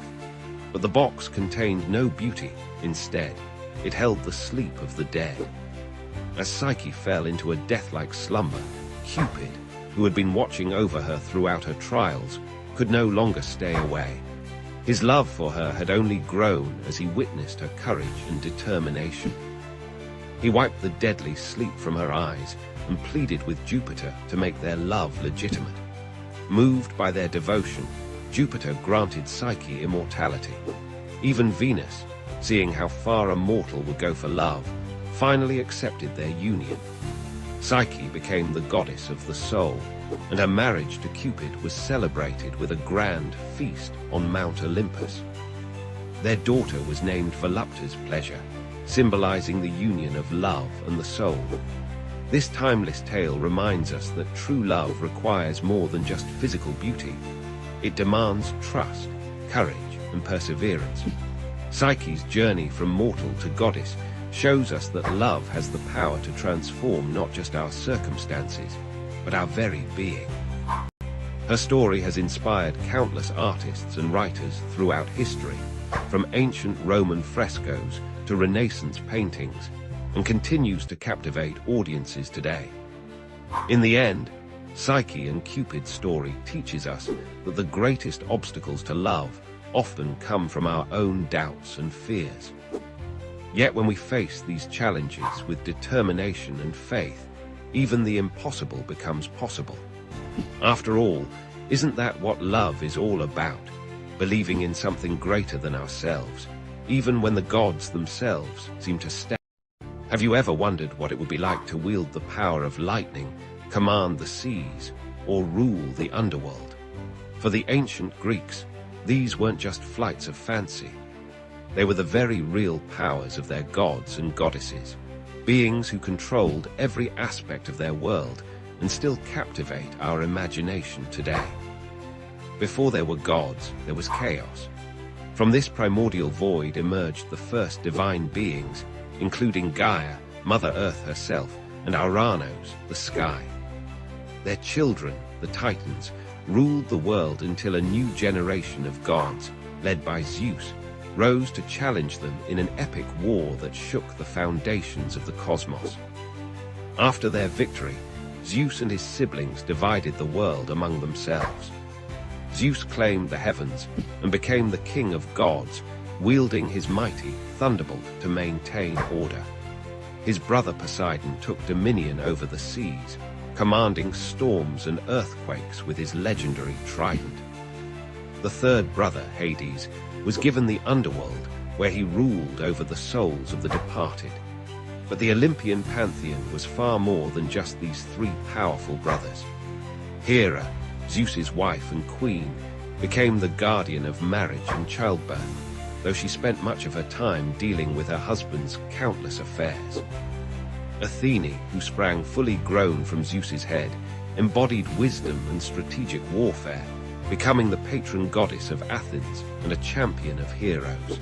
But the box contained no beauty. Instead, it held the sleep of the dead. As Psyche fell into a death-like slumber, Cupid, who had been watching over her throughout her trials, could no longer stay away. His love for her had only grown as he witnessed her courage and determination. He wiped the deadly sleep from her eyes and pleaded with Jupiter to make their love legitimate. Moved by their devotion, Jupiter granted Psyche immortality. Even Venus, seeing how far a mortal would go for love, finally accepted their union. Psyche became the goddess of the soul, and her marriage to Cupid was celebrated with a grand feast on Mount Olympus. Their daughter was named Volupta's pleasure, symbolizing the union of love and the soul. This timeless tale reminds us that true love requires more than just physical beauty. It demands trust, courage, and perseverance. Psyche's journey from mortal to goddess shows us that love has the power to transform not just our circumstances, but our very being. Her story has inspired countless artists and writers throughout history, from ancient Roman frescoes to Renaissance paintings, and continues to captivate audiences today. In the end, Psyche and Cupid's story teaches us that the greatest obstacles to love often come from our own doubts and fears. Yet when we face these challenges with determination and faith, even the impossible becomes possible. After all, isn't that what love is all about? Believing in something greater than ourselves, even when the gods themselves seem to stand. Have you ever wondered what it would be like to wield the power of lightning, command the seas, or rule the underworld? For the ancient Greeks, these weren't just flights of fancy. They were the very real powers of their gods and goddesses, beings who controlled every aspect of their world and still captivate our imagination today. Before there were gods, there was chaos. From this primordial void emerged the first divine beings, including Gaia, Mother Earth herself, and Uranos, the sky. Their children, the Titans, ruled the world until a new generation of gods, led by Zeus, rose to challenge them in an epic war that shook the foundations of the cosmos. After their victory, Zeus and his siblings divided the world among themselves. Zeus claimed the heavens and became the king of gods, wielding his mighty thunderbolt to maintain order. His brother Poseidon took dominion over the seas, commanding storms and earthquakes with his legendary trident. The third brother, Hades, was given the underworld, where he ruled over the souls of the departed. But the Olympian pantheon was far more than just these three powerful brothers. Hera, Zeus's wife and queen, became the guardian of marriage and childbirth, though she spent much of her time dealing with her husband's countless affairs. Athene, who sprang fully grown from Zeus's head, embodied wisdom and strategic warfare, becoming the patron goddess of Athens and a champion of heroes.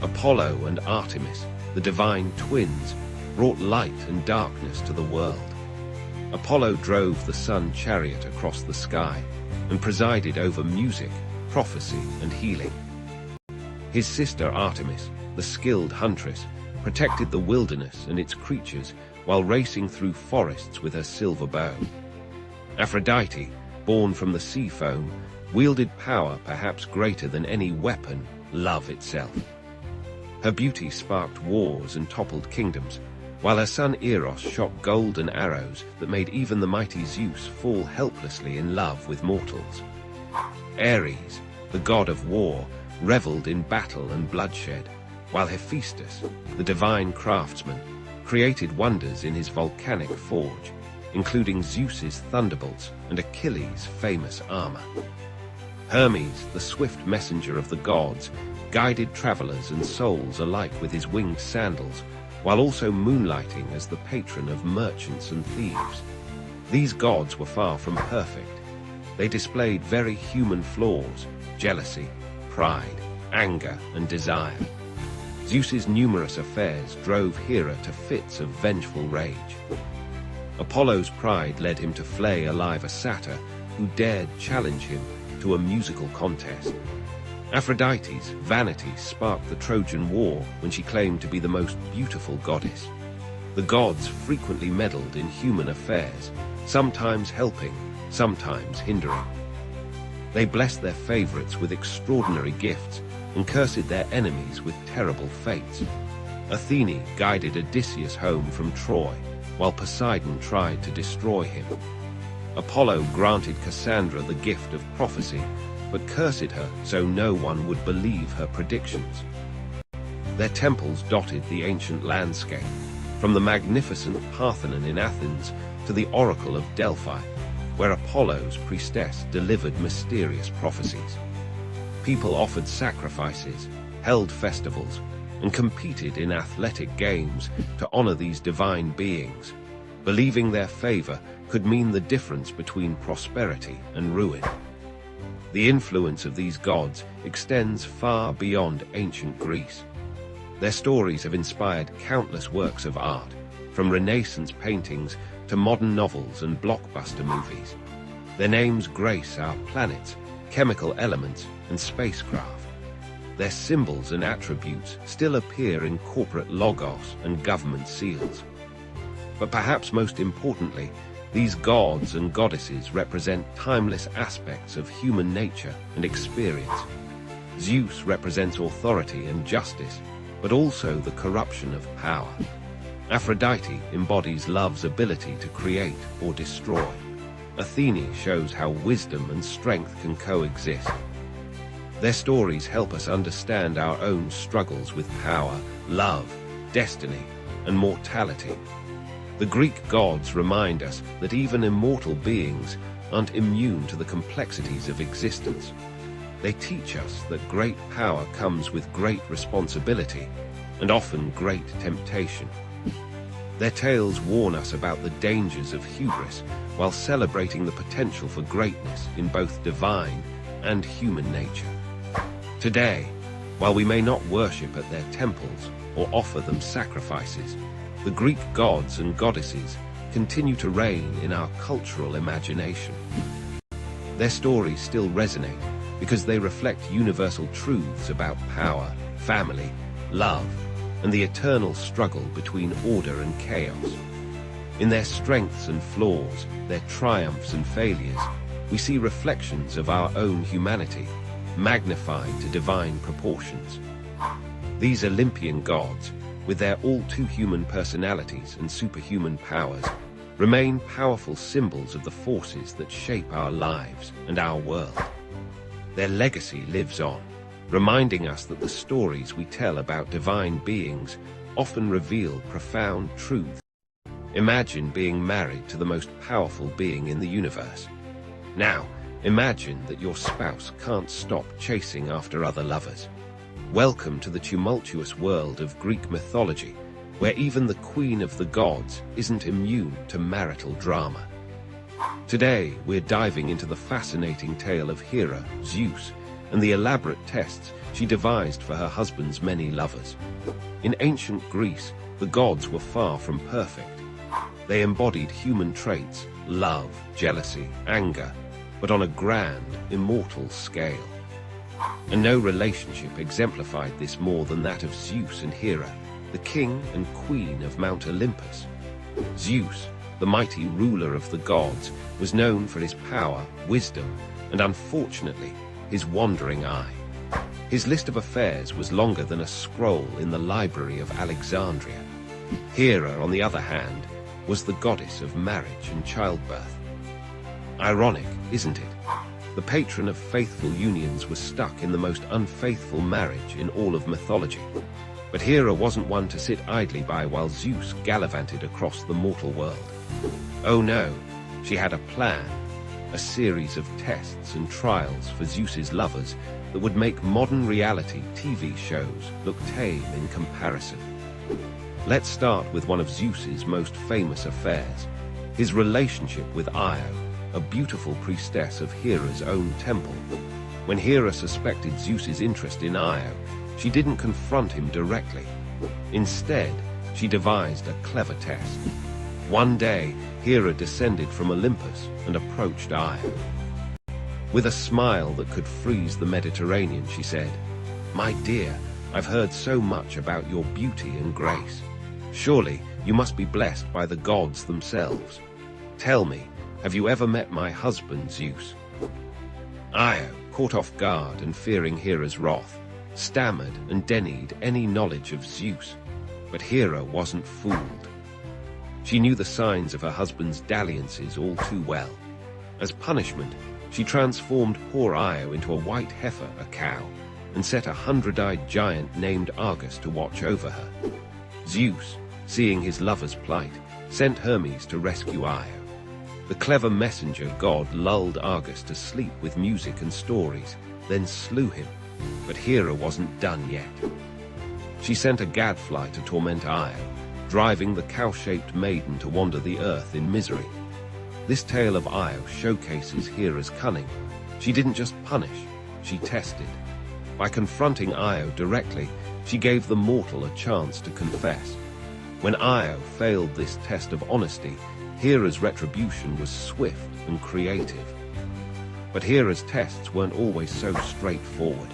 Apollo and Artemis, the divine twins, brought light and darkness to the world. Apollo drove the sun chariot across the sky and presided over music, prophecy, and healing. His sister Artemis, the skilled huntress, protected the wilderness and its creatures while racing through forests with her silver bow. Aphrodite, born from the sea foam, wielded power perhaps greater than any weapon, love itself. Her beauty sparked wars and toppled kingdoms, while her son Eros shot golden arrows that made even the mighty Zeus fall helplessly in love with mortals. Ares, the god of war, reveled in battle and bloodshed, while Hephaestus, the divine craftsman, created wonders in his volcanic forge, including Zeus's thunderbolts and Achilles' famous armor. Hermes, the swift messenger of the gods, guided travelers and souls alike with his winged sandals, while also moonlighting as the patron of merchants and thieves. These gods were far from perfect. They displayed very human flaws: jealousy, pride, anger, and desire. Zeus's numerous affairs drove Hera to fits of vengeful rage. Apollo's pride led him to flay alive a satyr who dared challenge him to a musical contest. Aphrodite's vanity sparked the Trojan War when she claimed to be the most beautiful goddess. The gods frequently meddled in human affairs, sometimes helping, sometimes hindering. They blessed their favorites with extraordinary gifts and cursed their enemies with terrible fates. Athene guided Odysseus home from Troy, while Poseidon tried to destroy him. Apollo granted Cassandra the gift of prophecy, but cursed her so no one would believe her predictions. Their temples dotted the ancient landscape, from the magnificent Parthenon in Athens to the Oracle of Delphi, where Apollo's priestess delivered mysterious prophecies. People offered sacrifices, held festivals, and competed in athletic games to honor these divine beings, believing their favor could mean the difference between prosperity and ruin. The influence of these gods extends far beyond ancient Greece. Their stories have inspired countless works of art, from Renaissance paintings to modern novels and blockbuster movies. Their names grace our planets, chemical elements, and spacecraft. Their symbols and attributes still appear in corporate logos and government seals. But perhaps most importantly, these gods and goddesses represent timeless aspects of human nature and experience. Zeus represents authority and justice, but also the corruption of power. Aphrodite embodies love's ability to create or destroy. Athene shows how wisdom and strength can coexist. Their stories help us understand our own struggles with power, love, destiny, and mortality. The Greek gods remind us that even immortal beings aren't immune to the complexities of existence. They teach us that great power comes with great responsibility, and often great temptation. Their tales warn us about the dangers of hubris, while celebrating the potential for greatness in both divine and human nature. Today, while we may not worship at their temples or offer them sacrifices, the Greek gods and goddesses continue to reign in our cultural imagination. Their stories still resonate because they reflect universal truths about power, family, love, and the eternal struggle between order and chaos. In their strengths and flaws, their triumphs and failures, we see reflections of our own humanity, magnified to divine proportions. These Olympian gods, with their all-too-human personalities and superhuman powers, remain powerful symbols of the forces that shape our lives and our world. Their legacy lives on, reminding us that the stories we tell about divine beings often reveal profound truths. Imagine being married to the most powerful being in the universe. Now, imagine that your spouse can't stop chasing after other lovers. Welcome to the tumultuous world of Greek mythology, where even the queen of the gods isn't immune to marital drama. Today, we're diving into the fascinating tale of Hera, Zeus, and the elaborate tests she devised for her husband's many lovers. In ancient Greece, the gods were far from perfect. They embodied human traits, love, jealousy, anger, but on a grand, immortal scale. And no relationship exemplified this more than that of Zeus and Hera, the king and queen of Mount Olympus. Zeus, the mighty ruler of the gods, was known for his power, wisdom, and unfortunately, his wandering eye. His list of affairs was longer than a scroll in the library of Alexandria. Hera, on the other hand, was the goddess of marriage and childbirth. Ironic, isn't it? The patron of faithful unions was stuck in the most unfaithful marriage in all of mythology. But Hera wasn't one to sit idly by while Zeus gallivanted across the mortal world. Oh no, she had a plan, a series of tests and trials for Zeus's lovers that would make modern reality TV shows look tame in comparison. Let's start with one of Zeus's most famous affairs, his relationship with Io, a beautiful priestess of Hera's own temple. When Hera suspected Zeus's interest in Io, she didn't confront him directly. Instead, she devised a clever test. One day, Hera descended from Olympus and approached Io. With a smile that could freeze the Mediterranean, she said, "My dear, I've heard so much about your beauty and grace. Surely you must be blessed by the gods themselves. Tell me, have you ever met my husband, Zeus?" Io, caught off guard and fearing Hera's wrath, stammered and denied any knowledge of Zeus. But Hera wasn't fooled. She knew the signs of her husband's dalliances all too well. As punishment, she transformed poor Io into a white heifer, a cow, and set a 100-eyed giant named Argus to watch over her. Zeus, seeing his lover's plight, sent Hermes to rescue Io. The clever messenger god lulled Argus to sleep with music and stories, then slew him. But Hera wasn't done yet. She sent a gadfly to torment Io, driving the cow-shaped maiden to wander the earth in misery. This tale of Io showcases Hera's cunning. She didn't just punish, she tested. By confronting Io directly, she gave the mortal a chance to confess. When Io failed this test of honesty, Hera's retribution was swift and creative. But Hera's tests weren't always so straightforward.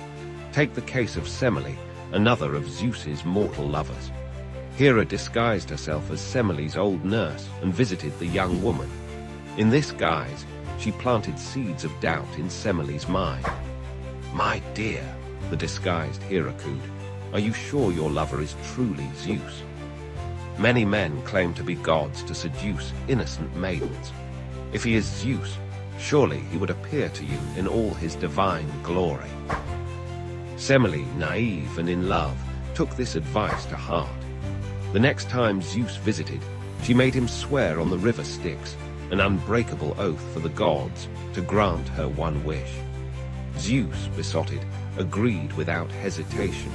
Take the case of Semele, another of Zeus's mortal lovers. Hera disguised herself as Semele's old nurse and visited the young woman. In this guise, she planted seeds of doubt in Semele's mind. "My dear," the disguised Hera cooed, "are you sure your lover is truly Zeus? Many men claim to be gods to seduce innocent maidens. If he is Zeus, surely he would appear to you in all his divine glory." Semele, naive and in love, took this advice to heart. The next time Zeus visited, she made him swear on the river Styx an unbreakable oath for the gods to grant her one wish. Zeus, besotted, agreed without hesitation.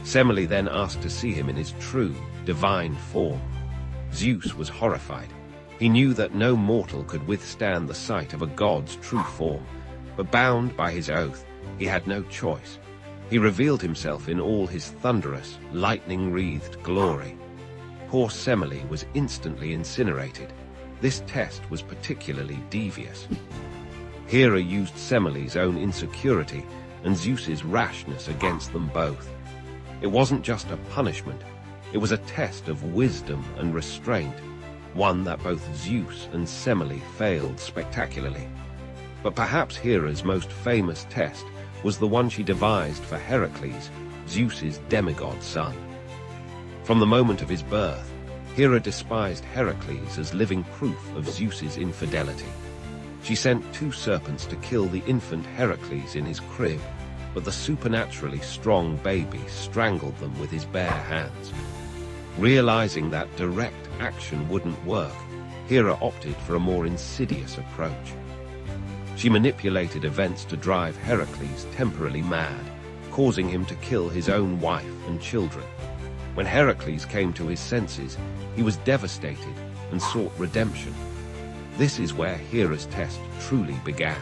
Semele then asked to see him in his true, divine form. Zeus was horrified. He knew that no mortal could withstand the sight of a god's true form, but bound by his oath, he had no choice. He revealed himself in all his thunderous, lightning-wreathed glory. Poor Semele was instantly incinerated. This test was particularly devious. Hera used Semele's own insecurity and Zeus's rashness against them both. It wasn't just a punishment, it was a test of wisdom and restraint, one that both Zeus and Semele failed spectacularly. But perhaps Hera's most famous test was the one she devised for Heracles, Zeus's demigod son. From the moment of his birth, Hera despised Heracles as living proof of Zeus's infidelity. She sent 2 serpents to kill the infant Heracles in his crib, but the supernaturally strong baby strangled them with his bare hands. Realizing that direct action wouldn't work, Hera opted for a more insidious approach. She manipulated events to drive Heracles temporarily mad, causing him to kill his own wife and children. When Heracles came to his senses, he was devastated and sought redemption. This is where Hera's test truly began.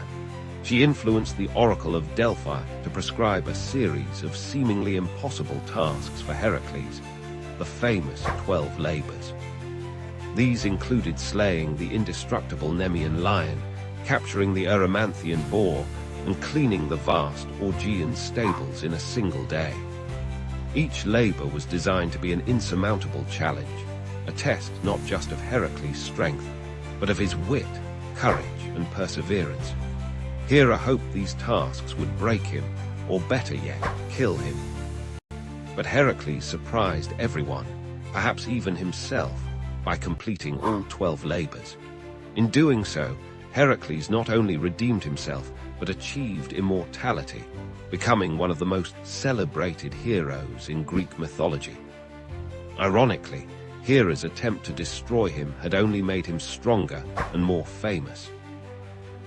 She influenced the Oracle of Delphi to prescribe a series of seemingly impossible tasks for Heracles, the famous 12 labors. These included slaying the indestructible Nemean lion, capturing the Erymanthian boar, and cleaning the vast Augean stables in a single day. Each labor was designed to be an insurmountable challenge, a test not just of Heracles' strength, but of his wit, courage, and perseverance. Hera hoped these tasks would break him, or better yet, kill him. But Heracles surprised everyone, perhaps even himself, by completing all 12 labors. In doing so, Heracles not only redeemed himself, but achieved immortality, becoming one of the most celebrated heroes in Greek mythology. Ironically, Hera's attempt to destroy him had only made him stronger and more famous.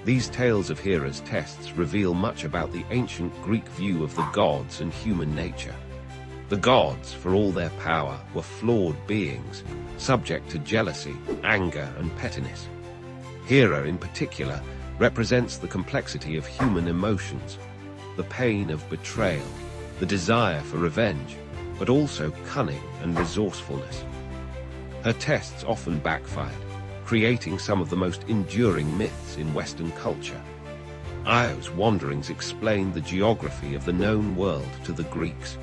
These tales of Hera's tests reveal much about the ancient Greek view of the gods and human nature. The gods, for all their power, were flawed beings, subject to jealousy, anger, and pettiness. Hera, in particular, represents the complexity of human emotions, the pain of betrayal, the desire for revenge, but also cunning and resourcefulness. Her tests often backfired, creating some of the most enduring myths in Western culture. Io's wanderings explained the geography of the known world to the Greeks.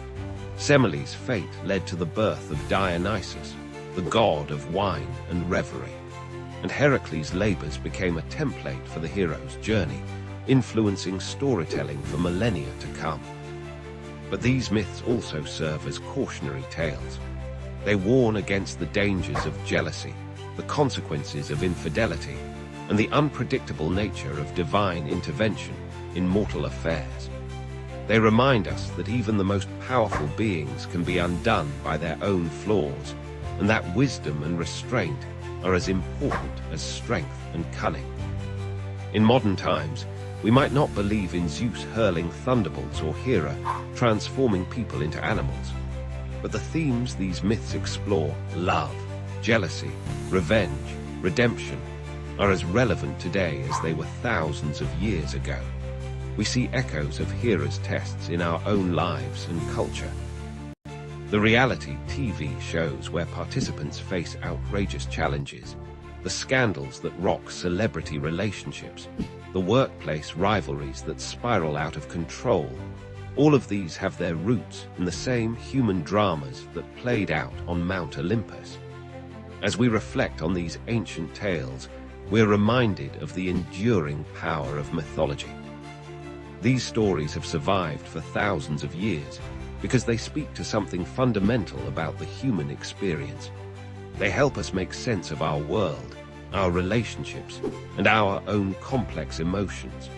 Semele's fate led to the birth of Dionysus, the god of wine and revelry. And Heracles' labors became a template for the hero's journey, influencing storytelling for millennia to come. But these myths also serve as cautionary tales. They warn against the dangers of jealousy, the consequences of infidelity, and the unpredictable nature of divine intervention in mortal affairs. They remind us that even the most powerful beings can be undone by their own flaws, and that wisdom and restraint are as important as strength and cunning. In modern times, we might not believe in Zeus hurling thunderbolts or Hera transforming people into animals, but the themes these myths explore, love, jealousy, revenge, redemption, are as relevant today as they were thousands of years ago. We see echoes of Hera's tests in our own lives and culture. The reality TV shows where participants face outrageous challenges, the scandals that rock celebrity relationships, the workplace rivalries that spiral out of control, all of these have their roots in the same human dramas that played out on Mount Olympus. As we reflect on these ancient tales, we're reminded of the enduring power of mythology. These stories have survived for thousands of years because they speak to something fundamental about the human experience. They help us make sense of our world, our relationships, and our own complex emotions.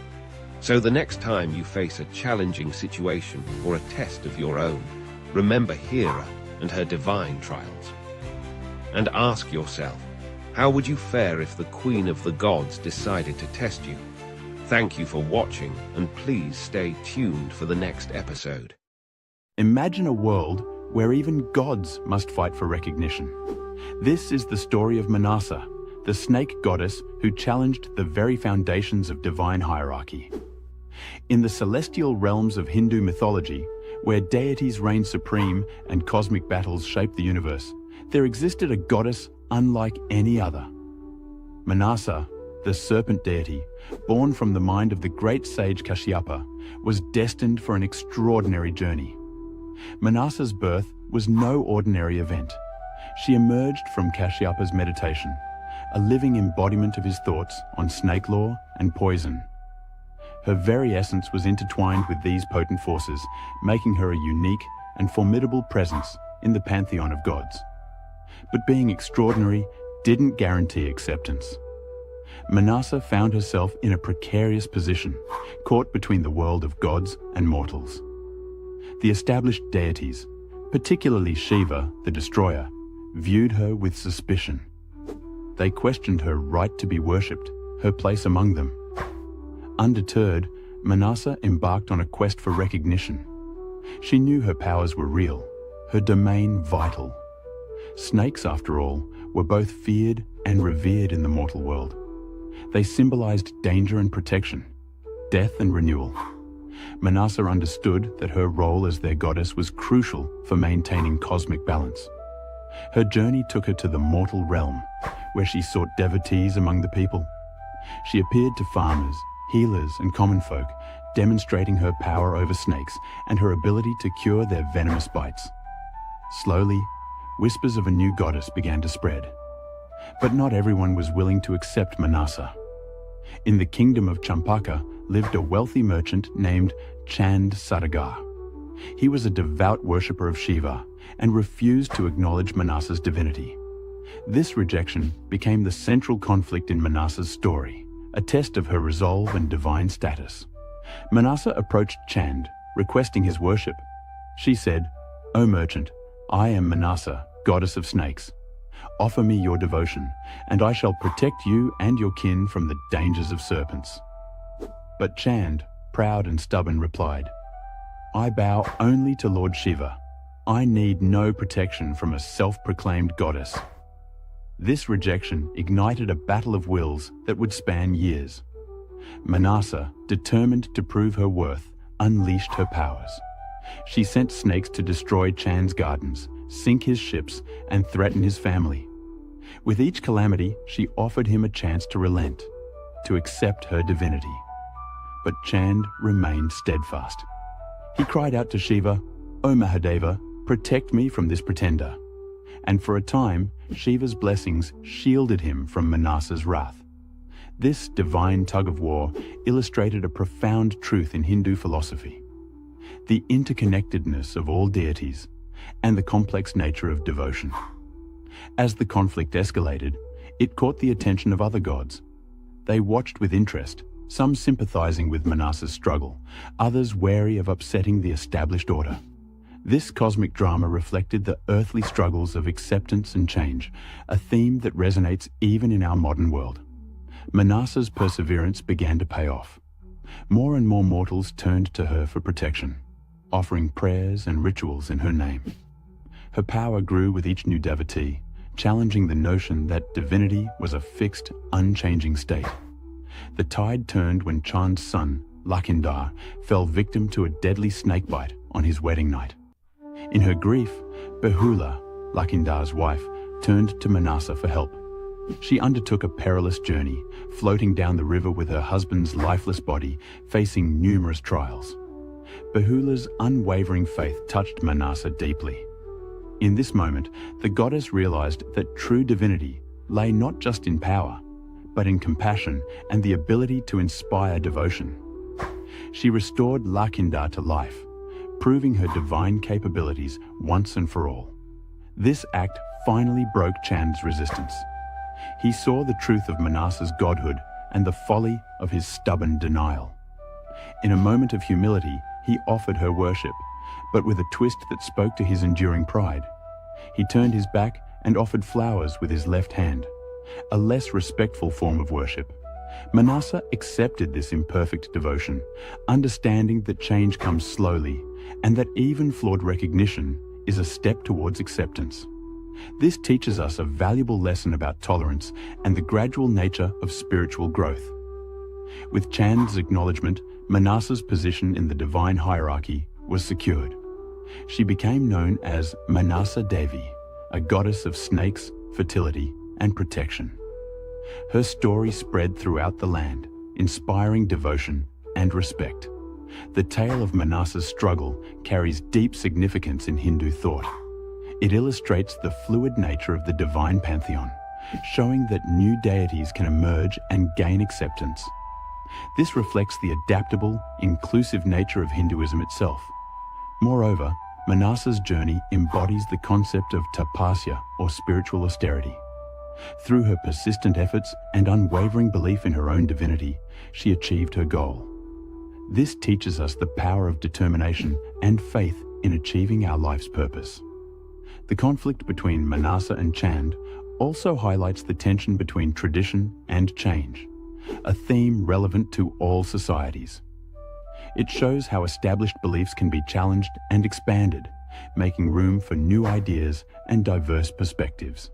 So the next time you face a challenging situation or a test of your own, remember Hera and her divine trials. And ask yourself, How would you fare if the Queen of the Gods decided to test you? Thank you for watching, and please stay tuned for the next episode. Imagine a world where even gods must fight for recognition. This is the story of Manasa, the snake goddess who challenged the very foundations of divine hierarchy. In the celestial realms of Hindu mythology, where deities reign supreme and cosmic battles shape the universe, there existed a goddess unlike any other. Manasa, the serpent deity, born from the mind of the great sage CashApp, was destined for an extraordinary journey. Manasa's birth was no ordinary event. She emerged from CashApp's meditation, a living embodiment of his thoughts on snake lore and poison. Her very essence was intertwined with these potent forces, making her a unique and formidable presence in the pantheon of gods. But being extraordinary didn't guarantee acceptance. Manasa found herself in a precarious position, caught between the world of gods and mortals. The established deities, particularly Shiva, the destroyer, viewed her with suspicion. They questioned her right to be worshipped, her place among them. Undeterred, Manasa embarked on a quest for recognition. She knew her powers were real, her domain vital. Snakes, after all, were both feared and revered in the mortal world. They symbolized danger and protection, death and renewal. Manasa understood that her role as their goddess was crucial for maintaining cosmic balance. Her journey took her to the mortal realm, where she sought devotees among the people. She appeared to farmers, healers, and common folk, demonstrating her power over snakes and her ability to cure their venomous bites. Slowly, whispers of a new goddess began to spread. But not everyone was willing to accept Manasa. In the kingdom of Champaka lived a wealthy merchant named Chand Sadagar. He was a devout worshipper of Shiva and refused to acknowledge Manasa's divinity. This rejection became the central conflict in Manasa's story, a test of her resolve and divine status. Manasa approached Chand, requesting his worship. She said, "O merchant, I am Manasa, goddess of snakes. Offer me your devotion, and I shall protect you and your kin from the dangers of serpents." But Chand, proud and stubborn, replied, "I bow only to Lord Shiva. I need no protection from a self-proclaimed goddess." This rejection ignited a battle of wills that would span years. Manasa, determined to prove her worth, unleashed her powers. She sent snakes to destroy Chand's gardens, sink his ships, and threaten his family. With each calamity, she offered him a chance to relent, to accept her divinity. But Chand remained steadfast. He cried out to Shiva, "O Mahadeva, protect me from this pretender." And for a time, Shiva's blessings shielded him from Manasa's wrath. This divine tug-of-war illustrated a profound truth in Hindu philosophy: the interconnectedness of all deities and the complex nature of devotion. As the conflict escalated, it caught the attention of other gods. They watched with interest, some sympathizing with Manasa's struggle, others wary of upsetting the established order. This cosmic drama reflected the earthly struggles of acceptance and change, a theme that resonates even in our modern world. Manasa's perseverance began to pay off. More and more mortals turned to her for protection, offering prayers and rituals in her name. Her power grew with each new devotee, challenging the notion that divinity was a fixed, unchanging state. The tide turned when Chand's son, Lakhinder, fell victim to a deadly snakebite on his wedding night. In her grief, Behula, Lakhinder's wife, turned to Manasa for help. She undertook a perilous journey, floating down the river with her husband's lifeless body, facing numerous trials. Behula's unwavering faith touched Manasa deeply. In this moment, the goddess realized that true divinity lay not just in power, but in compassion and the ability to inspire devotion. She restored Lakhinder to life, proving her divine capabilities once and for all. This act finally broke Chand's resistance. He saw the truth of Manasa's godhood and the folly of his stubborn denial. In a moment of humility, he offered her worship, but with a twist that spoke to his enduring pride. He turned his back and offered flowers with his left hand, a less respectful form of worship. Manasa accepted this imperfect devotion, understanding that change comes slowly and that even flawed recognition is a step towards acceptance. This teaches us a valuable lesson about tolerance and the gradual nature of spiritual growth. With Chand's acknowledgement, Manasa's position in the divine hierarchy was secured. She became known as Manasa Devi, a goddess of snakes, fertility, and protection. Her story spread throughout the land, inspiring devotion and respect. The tale of Manasa's struggle carries deep significance in Hindu thought. It illustrates the fluid nature of the divine pantheon, showing that new deities can emerge and gain acceptance. This reflects the adaptable, inclusive nature of Hinduism itself. Moreover, Manasa's journey embodies the concept of tapasya, or spiritual austerity. Through her persistent efforts and unwavering belief in her own divinity, she achieved her goal. This teaches us the power of determination and faith in achieving our life's purpose. The conflict between Manasa and Chand also highlights the tension between tradition and change, a theme relevant to all societies. It shows how established beliefs can be challenged and expanded, making room for new ideas and diverse perspectives.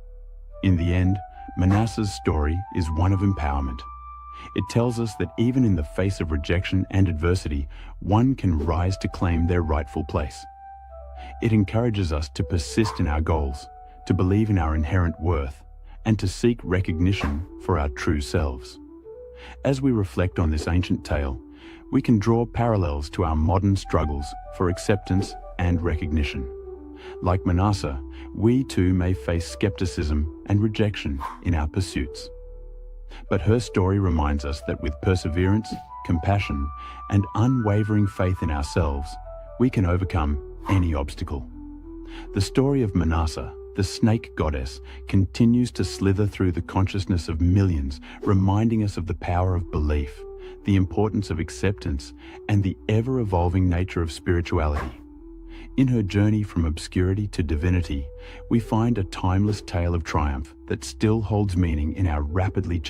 In the end, Manasa's story is one of empowerment. It tells us that even in the face of rejection and adversity, one can rise to claim their rightful place. It encourages us to persist in our goals, to believe in our inherent worth, and to seek recognition for our true selves. As we reflect on this ancient tale, we can draw parallels to our modern struggles for acceptance and recognition. Like Manasa, we too may face skepticism and rejection in our pursuits. But her story reminds us that with perseverance, compassion, and unwavering faith in ourselves, we can overcome any obstacle. The story of Manasa, the snake goddess, continues to slither through the consciousness of millions, reminding us of the power of belief, the importance of acceptance, and the ever-evolving nature of spirituality. In her journey from obscurity to divinity, we find a timeless tale of triumph that still holds meaning in our rapidly changing